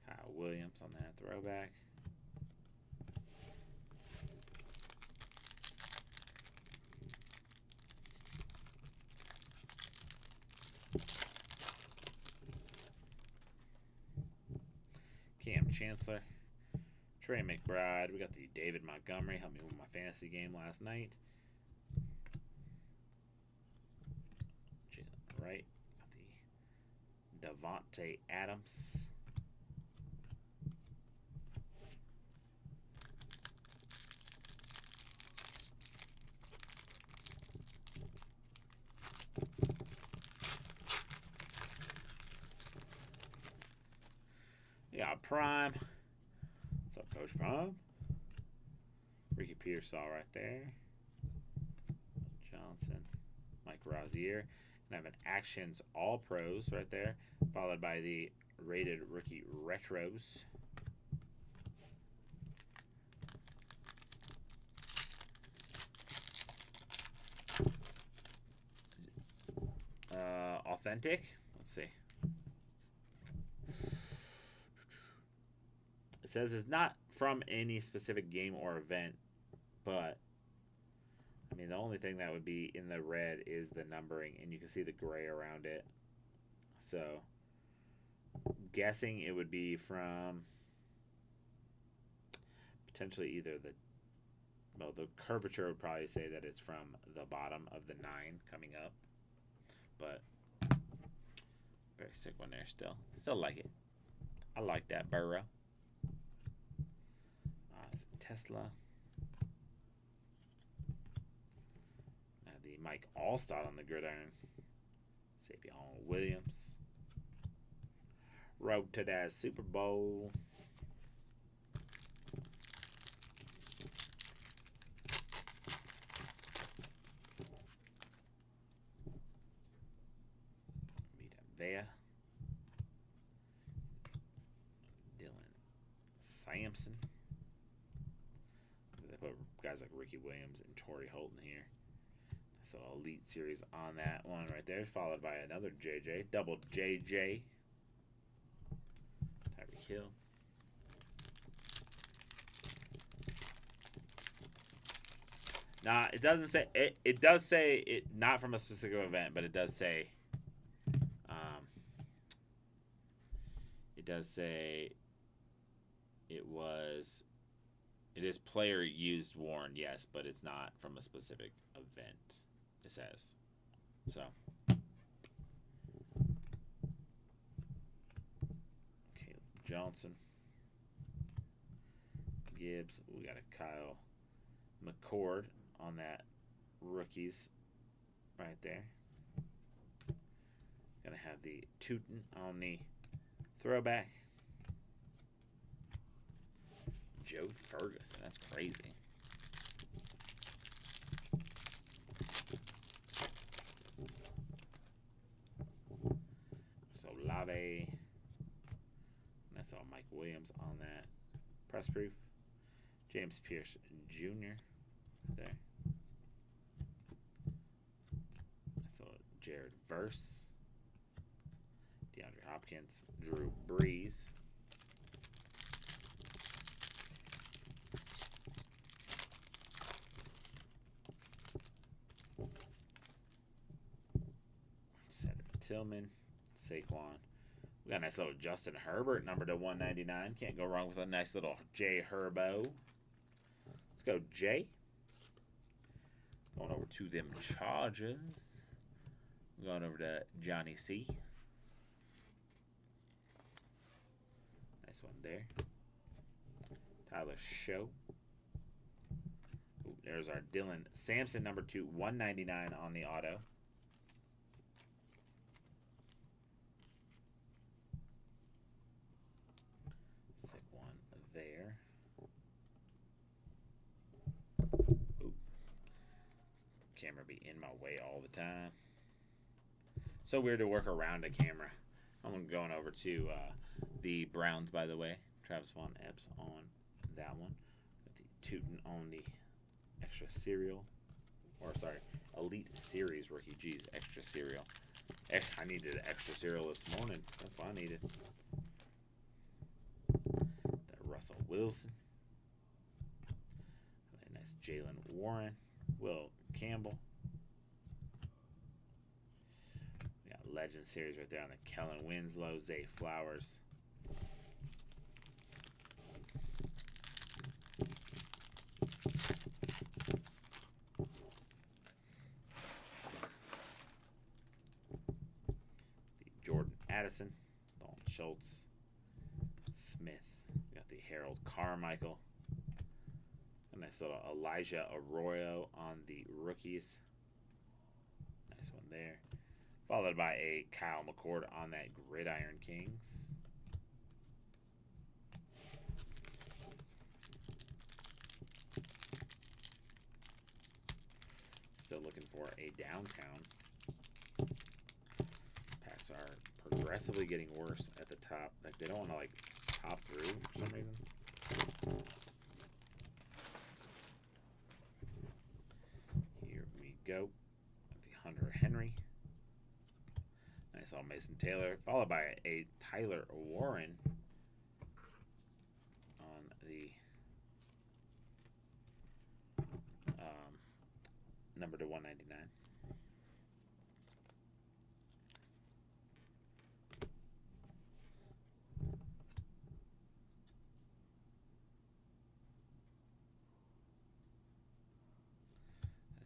Kyle Williams on that throwback. Cam Chancellor, Trey McBride. We got the David Montgomery. Helped me with my fantasy game last night. Right. Got the Devontae Adams. Yeah, Prime. What's up, Coach Prime? Ricky Pearsall right there. Johnson. Mike Rozier. And I have an Actions All Pros right there, followed by the Rated Rookie Retros. Authentic. Let's see. It says it's not from any specific game or event, but I mean the only thing that would be in the red is the numbering, and you can see the gray around it. So, guessing it would be from potentially either the curvature would probably say that it's from the bottom of the 9 coming up, but very sick one there still. Still like it. I like that Burrow. Tesla. I have the Mike Allstott on the gridiron. Savion Williams. Road to that Super Bowl. Vita Vea. Dylan Sampson. Put guys like Ricky Williams and Torrey Holton here. So Elite Series on that one right there, followed by another JJ, double JJ. Tyreek Hill. Nah, it doesn't say it. It does say it not from a specific event, but it does say. It does say it was. It is player used worn, yes, but it's not from a specific event, it says. So. Caleb Johnson. Gibbs. We got a Kyle McCord on that rookies right there. Gonna have the Tootin on the throwback. Joe Ferguson, that's crazy. So Lave. That's all Mike Williams on that press proof. James Pierce Jr. there. Jared Verse, DeAndre Hopkins, Drew Brees, Cedric Tillman, Saquon. We got a nice little Justin Herbert, number to 199. Can't go wrong with a nice little J Herbo. Let's go, Jay. Going over to them Chargers. Going over to Johnny C. Nice one there. Tyler Show. Ooh, there's our Dylan Sampson, number 2, 199 on the auto. Sick one there. Ooh. Camera be in my way all the time. So weird to work around a camera. I'm going over to the Browns, by the way. Travis Von Epps on that one. Got the Tootin on the extra serial. Or, sorry, Elite Series rookie. Geez, extra serial. I needed an extra serial this morning. That's what I needed. That Russell Wilson. A nice Jalen Warren. Will Campbell. Legend series right there on the Kellen Winslow, Zay Flowers. The Jordan Addison, Dalton Schultz, Smith. We got the Harold Carmichael. A nice little Elijah Arroyo on the rookies. Nice one there. Followed by a Kyle McCord on that Gridiron Kings. Still looking for a downtown. Packs are progressively getting worse at the top. Like they don't want to like top through for some reason. Here we go. The Hunter Henry. Nice all Mason Taylor, followed by a Tyler Warren on the number to 199.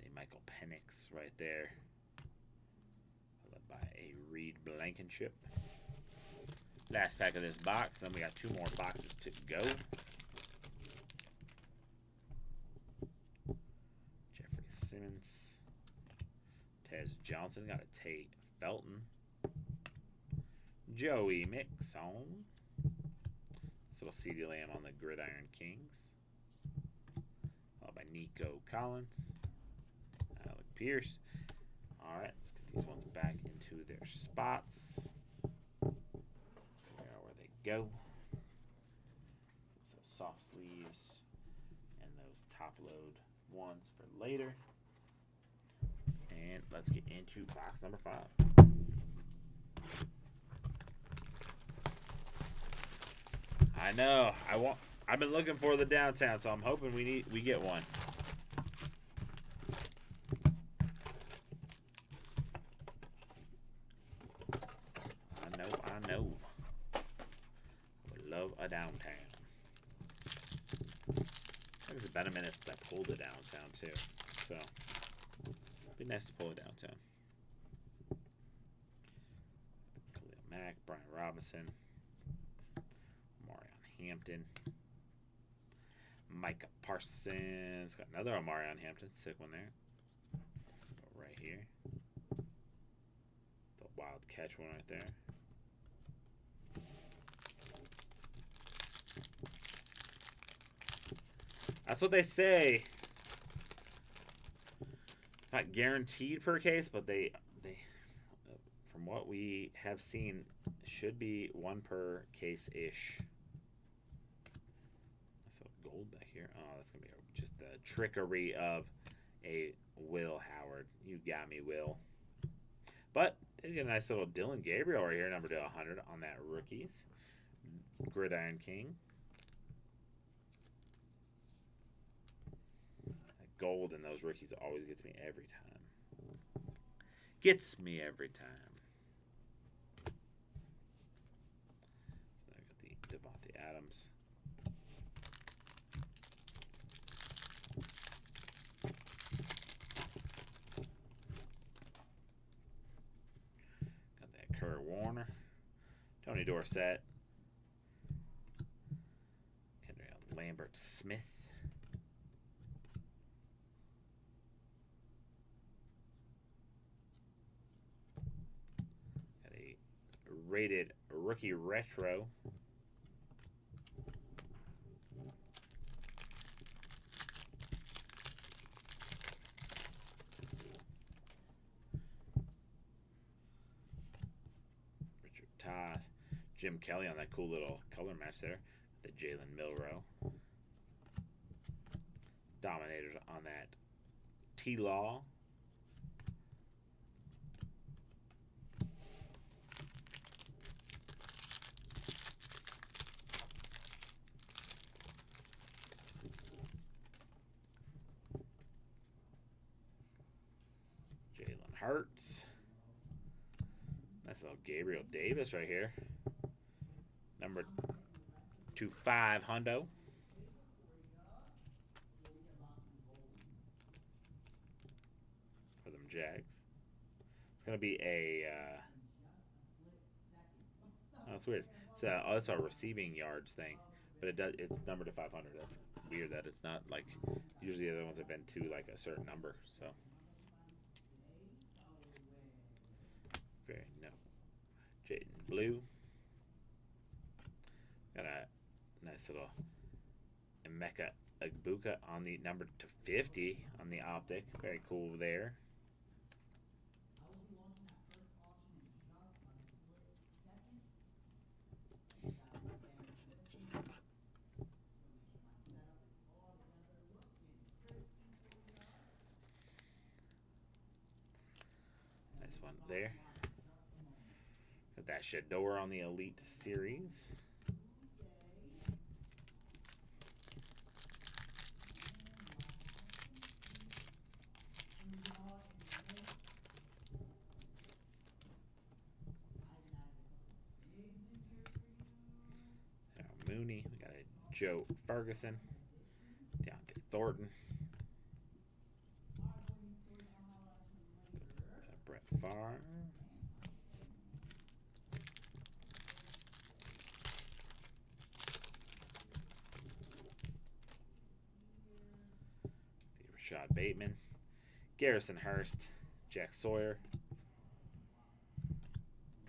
And Michael Penix right there. By a Reed Blankenship. Last pack of this box. Then we got 2 more boxes to go. Jeffrey Simmons. Tez Johnson. Got a Tate Felton. Joey Mixon. This little CD Lamb on the Gridiron Kings. Followed by Nico Collins. Alec Pierce. All right. These ones back into their spots. Figure out where they go. So soft sleeves and those top load ones for later. And let's get into box number 5. I know. I've been looking for the downtown, so I'm hoping we get one. I know. Would love a downtown. I think it's about a minute that I pulled it downtown too. So it'd be nice to pull it downtown. Khalil Mack, Brian Robinson, Omarion Hampton, Micah Parsons. Got another Omarion Hampton. Sick one there. Go right here. The wild catch one right there. That's what they say. Not guaranteed per case, but they from what we have seen, should be 1 per case-ish. So gold back here. Oh, that's going to be just the trickery of a Will Howard. You got me, Will. But did get a nice little Dylan Gabriel right here, number to 100 on that rookies. Gridiron King. That gold in those rookies always gets me every time. Gets me every time. So I got the Devontae Adams. Got that Kurt Warner. Tony Dorsett. Lambert Smith. Got a rated rookie retro. Richard Todd. Jim Kelly on that cool little color match there. The Jalen Milroe. Dominated on that T-Law. Jalen Hurts. Nice little Gabriel Davis right here. Number 25 hundo. For them Jags. It's going to be a... oh, that's weird. So, oh, that's our receiving yards thing. But it's numbered to 500. That's weird that it's not like... Usually the other ones have been to like a certain number. So... Very no. Jaden Blue. Got a nice little Emeka Egbuka on the number to 50 on the optic. Very cool there. Nice one there. Got that Shador on the Elite Series. Mooney. We got a Joe Ferguson. Deontay Thornton. Brett Favre. Rashad Bateman. Garrison Hurst. Jack Sawyer.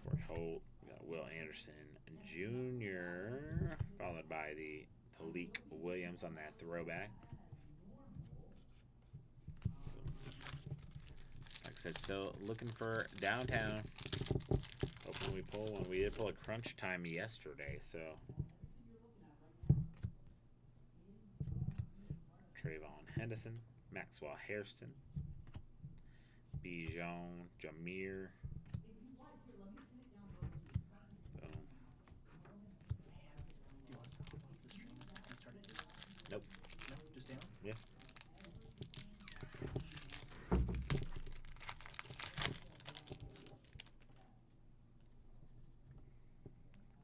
Torrey Holt. We got Will Anderson Jr. Followed by the Talik Williams on that throwback. Like I said, still looking for downtown. Hopefully we pull one. We did pull a crunch time yesterday, so. Trayvon Henderson, Maxwell Hairston, Bijan Jameer. Nope. No, just down? Yeah.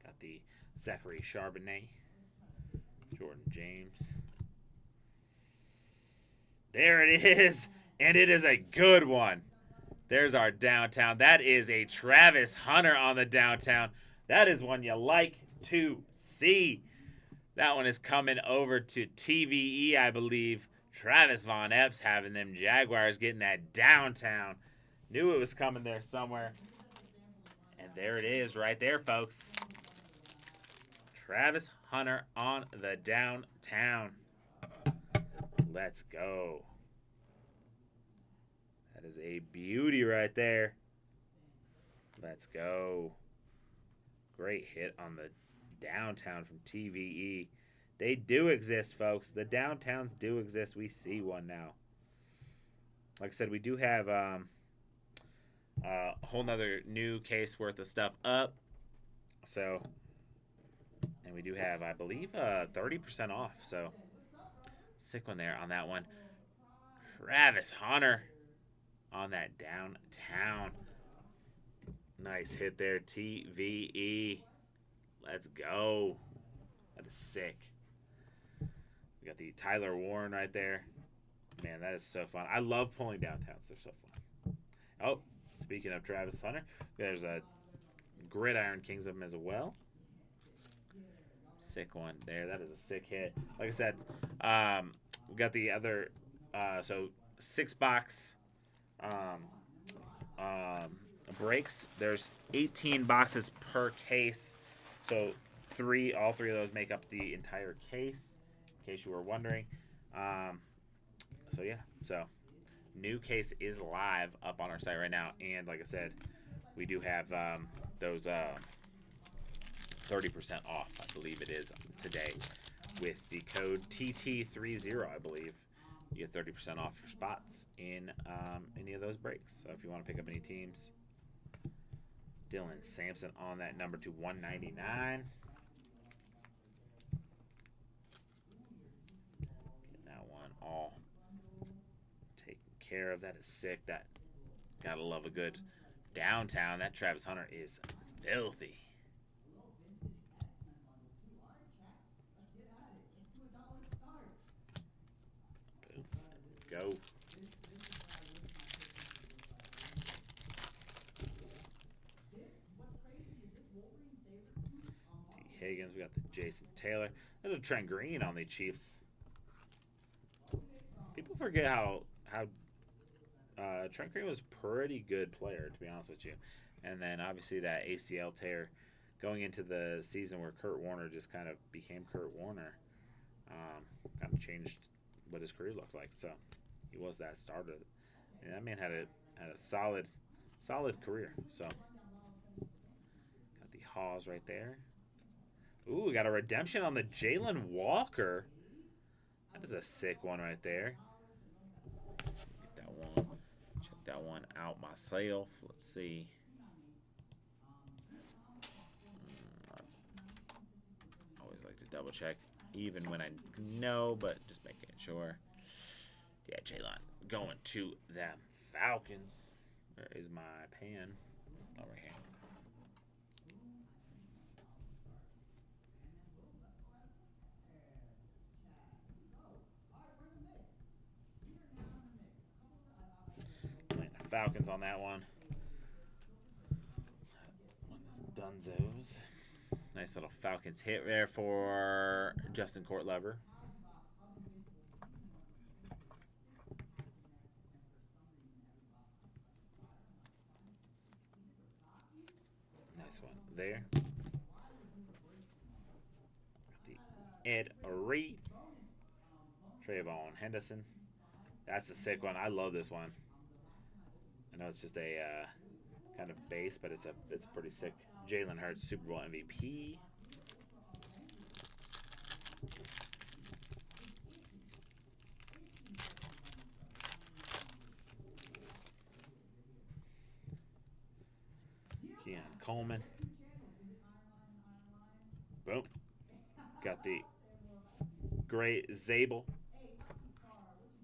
Got the Zachary Charbonnet, Jordan James. There it is, and it is a good one. There's our downtown. That is a Travis Hunter on the downtown. That is one you like to see. That one is coming over to TVE, I believe. Travis Von Epps having them Jaguars getting that downtown. Knew it was coming there somewhere. And there it is right there, folks. Travis Hunter on the downtown. Let's go. That is a beauty right there. Let's go. Great hit on the downtown from TVE. They do exist, folks. The downtowns do exist. We see one now. Like I said, we do have a whole nother new case worth of stuff up. So, and we do have, I believe, 30% off. So, sick one there on that one. Travis Hunter on that downtown. Nice hit there, TVE. Let's go. That is sick. We got the Tyler Warren right there. Man, that is so fun. I love pulling downtowns. They're so fun. Oh, speaking of Travis Hunter, there's a Gridiron Kings of them as well. Sick one there. That is a sick hit. Like I said, we got the other, so 6-box breaks. There's 18 boxes per case. So all three of those make up the entire case, in case you were wondering. So yeah, so new case is live up on our site right now, and like I said, we do have those 30% off, I believe it is today, with the code TT30, I believe. You get 30% off your spots in any of those breaks. So if you want to pick up any teams, Dylan Sampson on that number to 199. Get that one all taken care of. That is sick. That gotta love a good downtown. That Travis Hunter is filthy. Boom. Go. T. Higgins. We got the Jason Taylor. There's a Trent Green on the Chiefs. People forget how Trent Green was a pretty good player, to be honest with you. And then obviously that ACL tear going into the season where Kurt Warner just kind of became Kurt Warner, kind of changed what his career looked like. So he was that starter. And that man had a solid career. So got the Haws right there. Ooh, we got a redemption on the Jalen Walker. That is a sick one right there. Get that one. Check that one out myself. Let's see. I always like to double check, even when I know, but just making sure. Yeah, Jalen going to them Falcons. Where is my pen? Over here. Falcons on that one. Dunzos. Nice little Falcons hit there for Justin Courtlever. Nice one there. The Ed Reed. Trayvon Henderson. That's a sick one. I love this one. I know it's just a kind of base, but it's pretty sick. Jalen Hurts, Super Bowl MVP. Keon Coleman. Boom. Got the Great Zabel.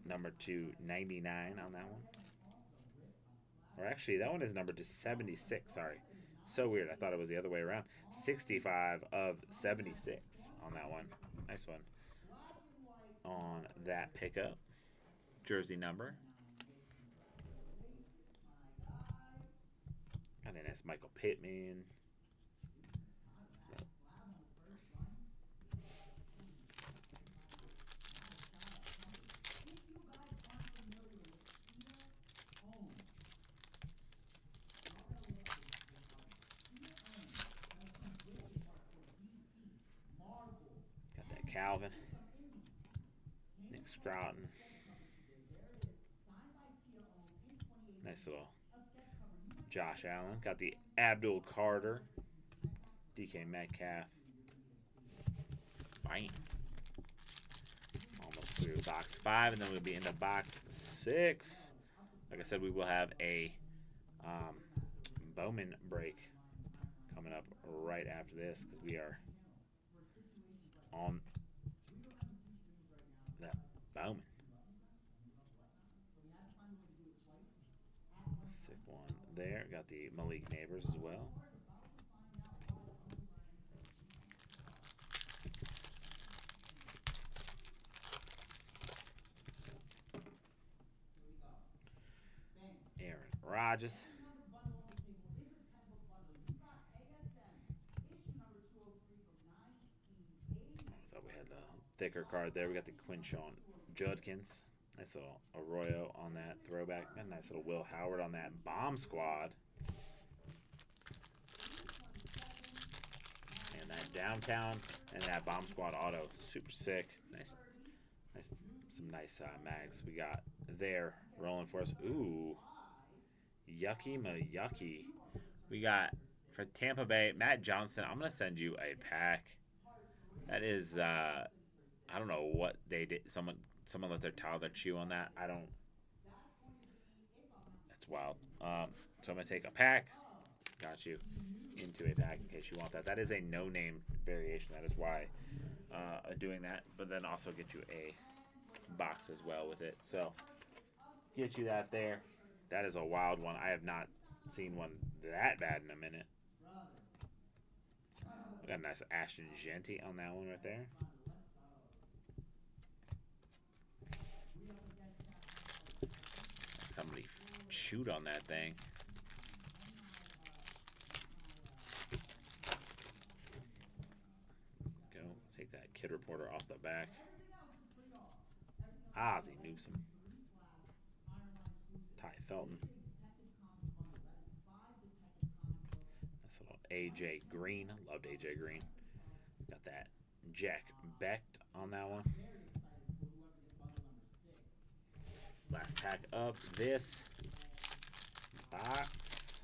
Number 299 on that one. Or actually, that one is numbered to 76. Sorry. So weird. I thought it was the other way around. 65 of 76 on that one. Nice one. On that pickup. Jersey number. And then that's Michael Pittman. Calvin, Nick Scrouton, nice little Josh Allen, got the Abdul Carter, DK Metcalf, bang, almost through box 5, and then we'll be into box 6. Like I said, we will have a Bowman break coming up right after this because we are on that Bowman. Sick one there. Got the Malik Neighbors as well. Aaron Rodgers. So we had a thicker card there. We got the Quinshawn Judkins. Nice little Arroyo on that throwback. Got a nice little Will Howard on that Bomb Squad. And that Downtown and that Bomb Squad auto. Super sick. Nice. Some nice mags we got there rolling for us. Ooh. Yucky yucky. We got for Tampa Bay, Matt Johnson. I'm going to send you a pack. That is, I don't know what they did. Someone let their Tyler chew on that. I don't. That's wild. So I'm going to take a pack. Got you into a pack in case you want that. That is a no-name variation. That is why doing that. But then also get you a box as well with it. So get you that there. That is a wild one. I have not seen one that bad in a minute. We got a nice Ashton Genty on that one right there. Somebody chewed on that thing. Go take that Kid Reporter off the back. Ozzie Newsome. Ty Felton. Nice little AJ Green. Loved AJ Green. Got that Jack Becht on that one. Last pack of this box.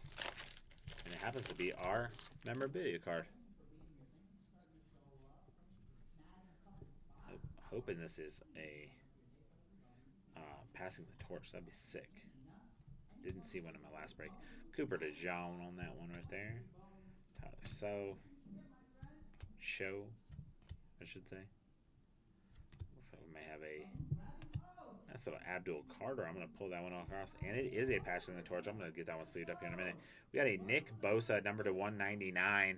And it happens to be our memorabilia card. Hoping this is a passing the torch. That'd be sick. Didn't see one in my last break. Cooper DeJean on that one right there. Tyler Show, I should say. Looks like we may have a nice little Abdul Carter. I'm going to pull that one across. And it is a passing the torch. I'm going to get that one sleeved up here in a minute. We got a Nick Bosa, number to 199.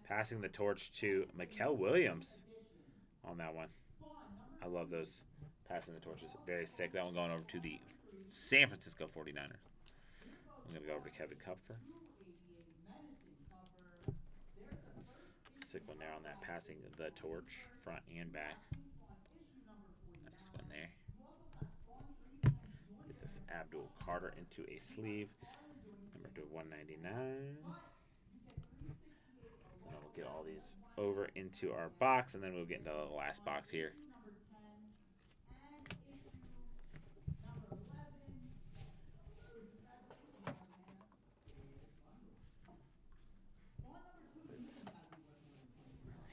Passing the torch to Mikael Williams on that one. I love those passing the torches. Very sick. That one going over to the San Francisco 49ers. I'm going to go over to Kevin Kupfer. Sick one there on that passing the torch, front and back. Nice one there. Get this Abdul Carter into a sleeve. Number to 199. And we'll get all these over into our box, and then we'll get into the last box here.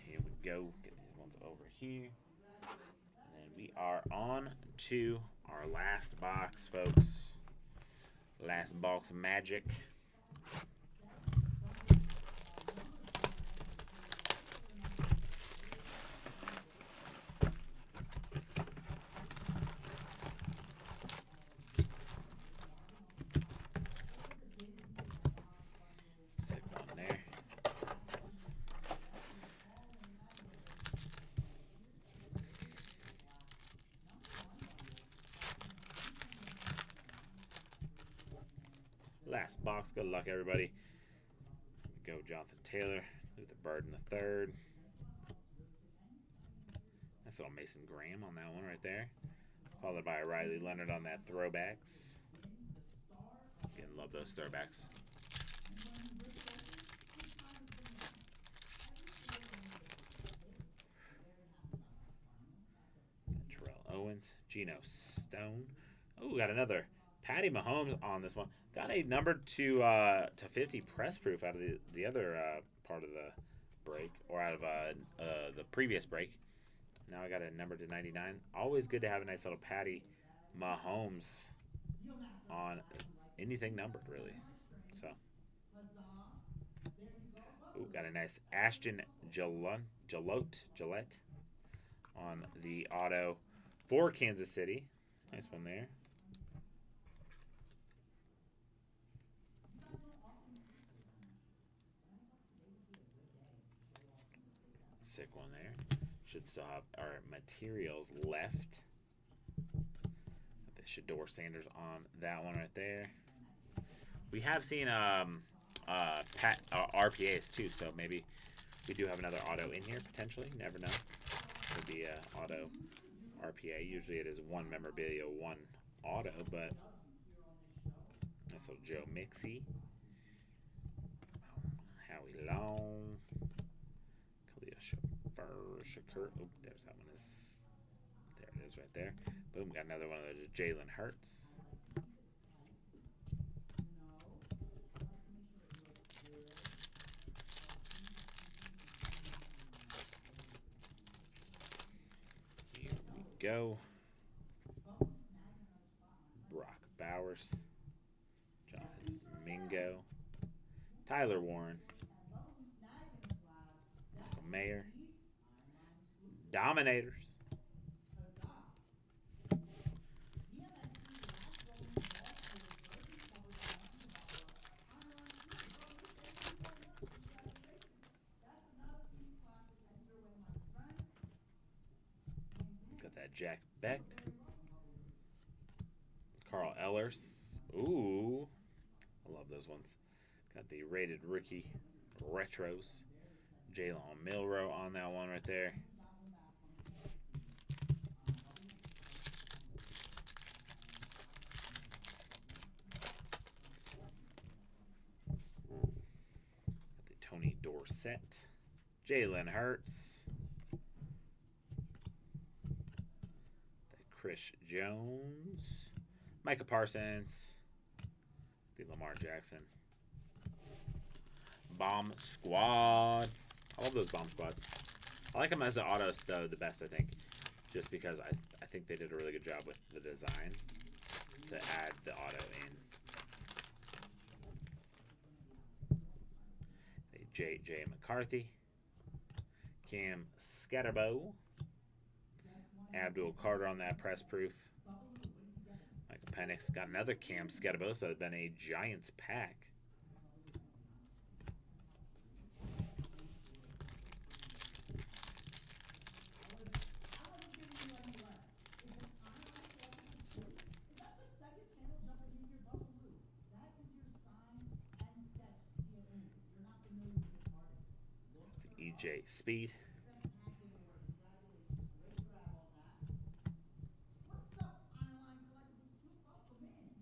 Here we go. Get these ones over here. And then we are on to our last box, folks. Last box magic. Sick one there. Last box. Good luck, everybody. Go Jonathan Taylor, Luther Burden III. Nice little Mason Graham on that one right there. Followed by Riley Leonard on that throwbacks. Again, love those throwbacks. Terrell Owens, Geno Stone. Oh, we got another Patty Mahomes on this one. Got a number to 50 press proof out of the other part of the break, or out of the previous break. Now I got a number to 99. Always good to have a nice little Patty Mahomes on anything numbered, really. So Ooh, got a nice Ashton Gillette on the auto for Kansas City. Nice one there. Sick one there. Should still have our materials left. The Shador Sanders on that one right there. We have seen RPAs too, so maybe we do have another auto in here potentially. Never know. Could be a auto RPA. Usually it is one memorabilia, one auto, but nice little Joe Mixie, Howie Long, Khalil Shakur. Oh, there's that one. There it is right there. Boom, got another one of those Jalen Hurts. Here we go. Brock Bowers, Jonathan Mingo, Tyler Warren, Michael Mayer, Dominators, got that Jack Beck, Carl Ellers. Ooh, I love those ones. Got the rated rookie retros. Jalen Milroe on that one right there. Got the Tony Dorsett. Jalen Hurts. The Chris Jones. Micah Parsons. The Lamar Jackson. Bomb Squad. I love those Bomb Squads. I like them as the autos, though, the best, I think. Just because I think they did a really good job with the design to add the auto in. J. McCarthy. Cam Scatterbo. Abdul Carter on that press proof. Michael Penix got another Cam Scatterbo, so it's been a Giants pack. EJ Speed.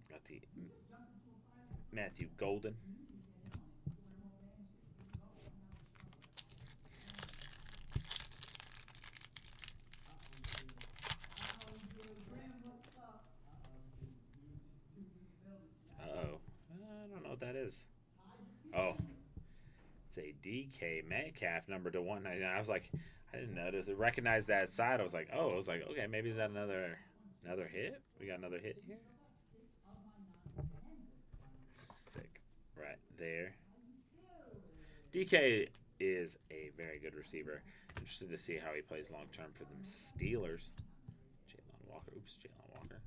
Got the Matthew Golden. Uh-oh. I don't know what that is. Oh. It's a DK Metcalf number to 199. I was like, I didn't notice. I recognized that side. I was like, oh, I was like, okay, maybe is that another hit? We got another hit here. Sick. Right there. DK is a very good receiver. Interested to see how he plays long term for them Steelers. Jalen Walker. Oops, Jalen Walker.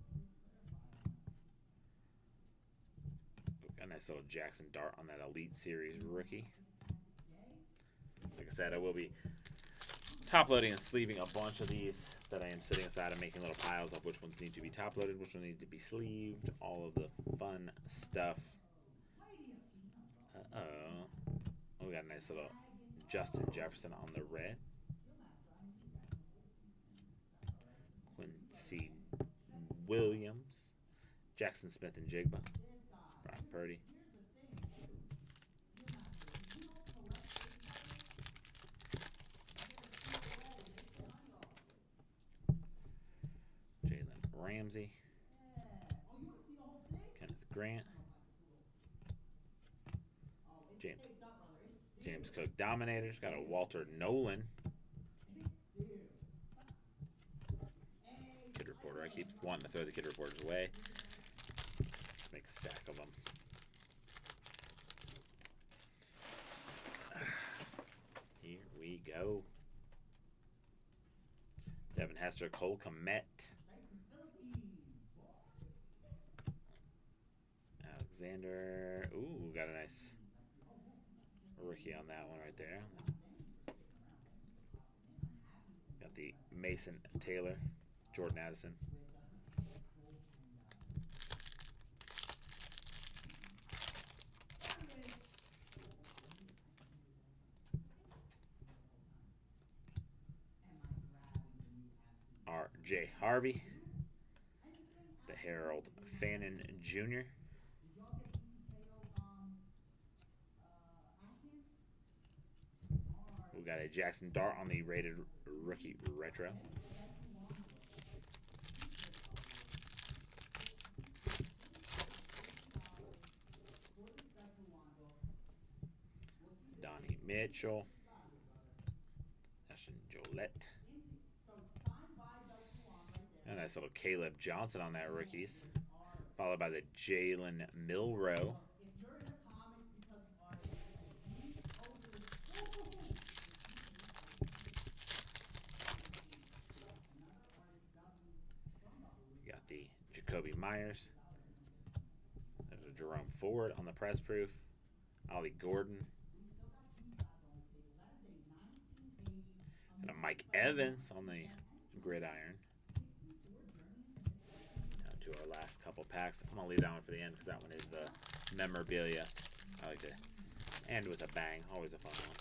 Got a nice little Jackson Dart on that Elite Series rookie. Like I said, I will be top loading and sleeving a bunch of these that I am sitting aside and making little piles of which ones need to be top loaded, which ones need to be sleeved, all of the fun stuff. We got a nice little Justin Jefferson on the red. Quincy Williams, Jackson Smith and Jigba, Brock Purdy. Jalen Ramsey, Kenneth Grant, James Cook Dominators. Got a Walter Nolan. Kid Reporter. I keep wanting to throw the Kid Reporters away. Just make a stack of them. go. Devin Hester, Cole Kmet. Alexander. Ooh, got a nice rookie on that one right there. Got the Mason Taylor, Jordan Addison. R.J. Harvey, the Harold Fannin Jr. We got a Jackson Dart on the rated rookie retro. Donnie Mitchell, Ashton Jolette. A nice little Caleb Johnson on that rookies, followed by the Jalen Milroe. Got the Jacoby Myers. There's a Jerome Ford on the press proof. Ollie Gordon. And a Mike Evans on the gridiron. Down to our last couple packs. I'm going to leave that one for the end because that one is the memorabilia. I like to end with a bang. Always a fun one.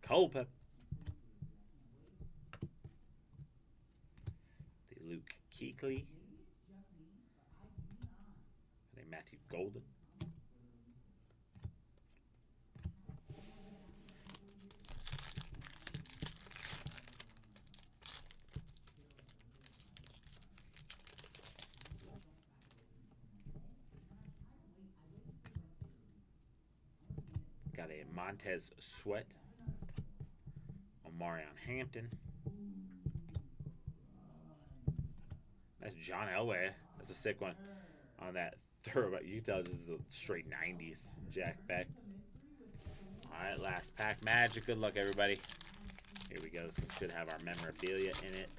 Culpep. The Luke Kuechly. And a Matthew Golden. Got a Montez Sweat. Omarion Hampton. That's John Elway. That's a sick one. On that throwback, you can tell this is the straight 90s. Jack Beck. Alright, last pack. Magic. Good luck, everybody. Here we go. This one should have our memorabilia in it.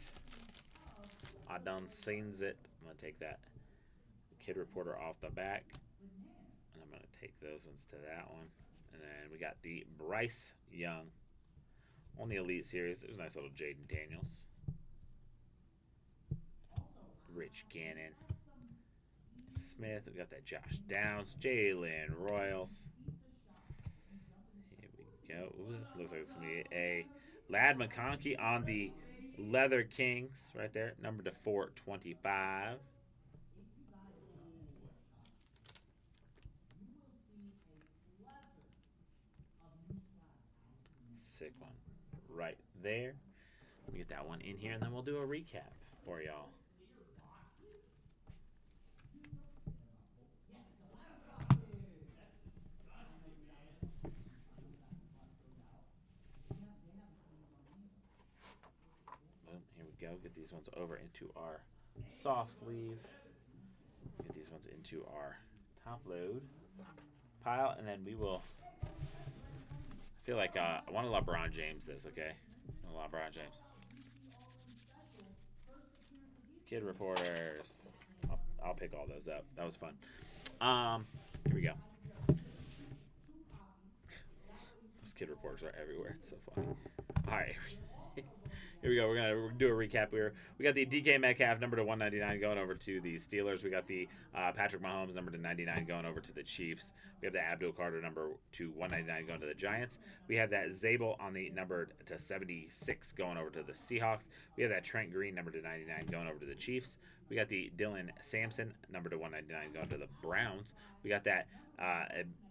I done seen it. I'm going to take that Kid Reporter off the back. And I'm going to take those ones to that one. And then we got the Bryce Young on the Elite Series. There's a nice little Jaden Daniels. Rich Gannon. Smith. We got that Josh Downs. Jalen Royals. Here we go. Ooh, looks like it's going to be a Ladd McConkey on the Leather Kings right there. Number to 425. Sick one right there. Let me get that one in here, and then we'll do a recap for y'all. Boom, here we go. Get these ones over into our soft sleeve. Get these ones into our top load pile, and then we will. I feel like I want a LeBron James this, okay? LeBron James. Kid Reporters. I'll pick all those up. That was fun. Here we go. Those Kid Reporters are everywhere. It's so funny. All right. Here we go. We're gonna do a recap. We got the DK Metcalf number to 199 going over to the Steelers. We got the Patrick Mahomes number to 99 going over to the Chiefs. We have the Abdul Carter number to 199 going to the Giants. We have that Zabel on the number to 76 going over to the Seahawks. We have that Trent Green number to 99 going over to the Chiefs. We got the Dylan Sampson number to 199 going to the Browns. We got that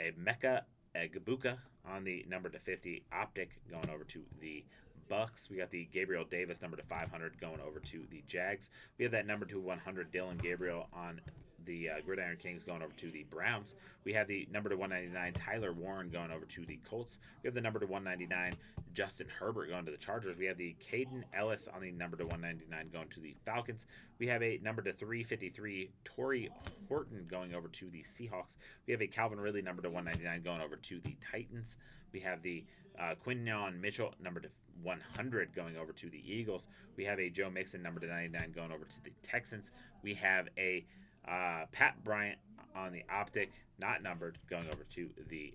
Emeka Egbuka on the number to 50 Optic going over to the Bucks. We got the Gabriel Davis number to 500 going over to the Jags. We have that number to 100 Dylan Gabriel on the Gridiron Kings going over to the Browns. We have the number to 199 Tyler Warren going over to the Colts. We have the number to 199 Justin Herbert going to the Chargers. We have the Caden Ellis on the number to 199 going to the Falcons. We have a number to 353 Torrey Horton going over to the Seahawks. We have a Calvin Ridley number to 199 going over to the Titans. We have the Quinyon Mitchell number to 100 going over to the Eagles. We have a Joe Mixon number to 99 going over to the Texans. We have a Pat Bryant on the optic, not numbered, going over to the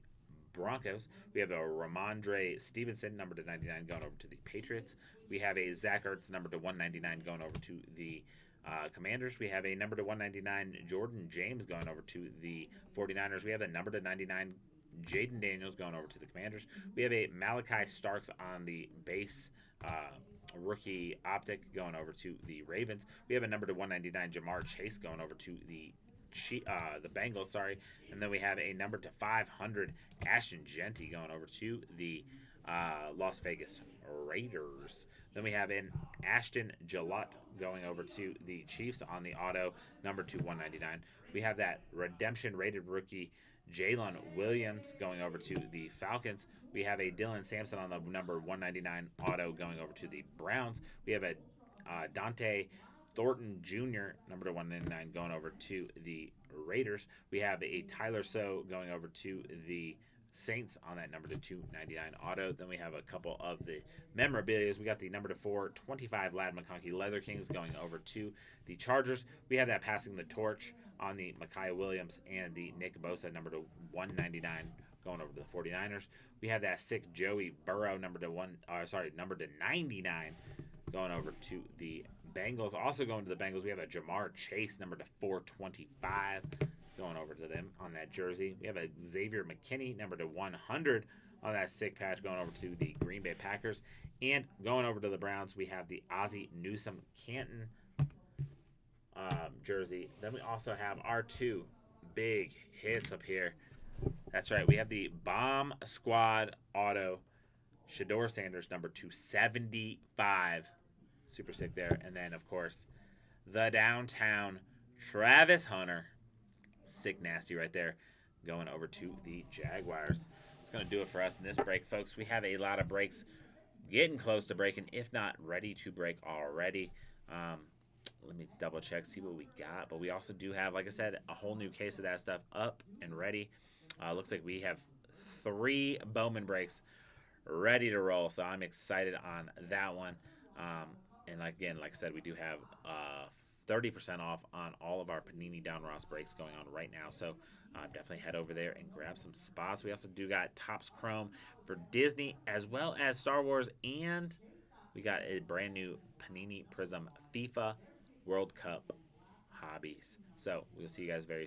Broncos. We have a Ramondre Stevenson number to 99 going over to the Patriots. We have a Zach Ertz number to 199 going over to the Commanders. We have a number to 199 Jordan James going over to the 49ers. We have a number to 99 Jaden Daniels going over to the Commanders. We have a Malachi Starks on the base rookie optic going over to the Ravens. We have a number to 199 Jamar Chase going over to the Bengals, and then we have a number to 500 Ashton Genty going over to the Las Vegas Raiders. Then we have an Ashton Gillette going over to the Chiefs on the auto, number to 199. We have that redemption rated rookie Jalen Williams going over to the Falcons. We have a Dylan Sampson on the number 199 auto going over to the Browns. We have a Dante Thornton Jr., number to 199, going over to the Raiders. We have a Tyler So going over to the Saints on that number to 299 auto. Then we have a couple of the memorabilia. We got the number to 425 Ladd McConkey Leather Kings going over to the Chargers. We have that passing the torch on the Micaiah Williams and the Nick Bosa number to 199 going over to the 49ers. We have that sick Joey Burrow number to 99 going over to the Bengals. Also going to the Bengals, we have a Jamar Chase number to 425 going over to them on that jersey. We have a Xavier McKinney number to 100 on that sick patch going over to the Green Bay Packers. And going over to the Browns, we have the Ozzie Newsome Canton jersey. Then we also have our two big hits up here. That's right, we have the Bomb Squad auto Shador Sanders number 275. Super sick there. And then, of course, the downtown Travis Hunter. Sick nasty right there. Going over to the Jaguars. It's going to do it for us in this break, folks. We have a lot of breaks getting close to breaking, if not ready to break already. Let me double check, see what we got. But we also do have, like I said, a whole new case of that stuff up and ready. Looks like we have 3 Bowman breaks ready to roll. So I'm excited on that one. And again, like I said, we do have 30% off on all of our Panini Donruss breaks going on right now. So definitely head over there and grab some spots. We also do got Topps Chrome for Disney as well as Star Wars. And we got a brand new Panini Prism FIFA World Cup Hobbies. So we'll see you guys very soon.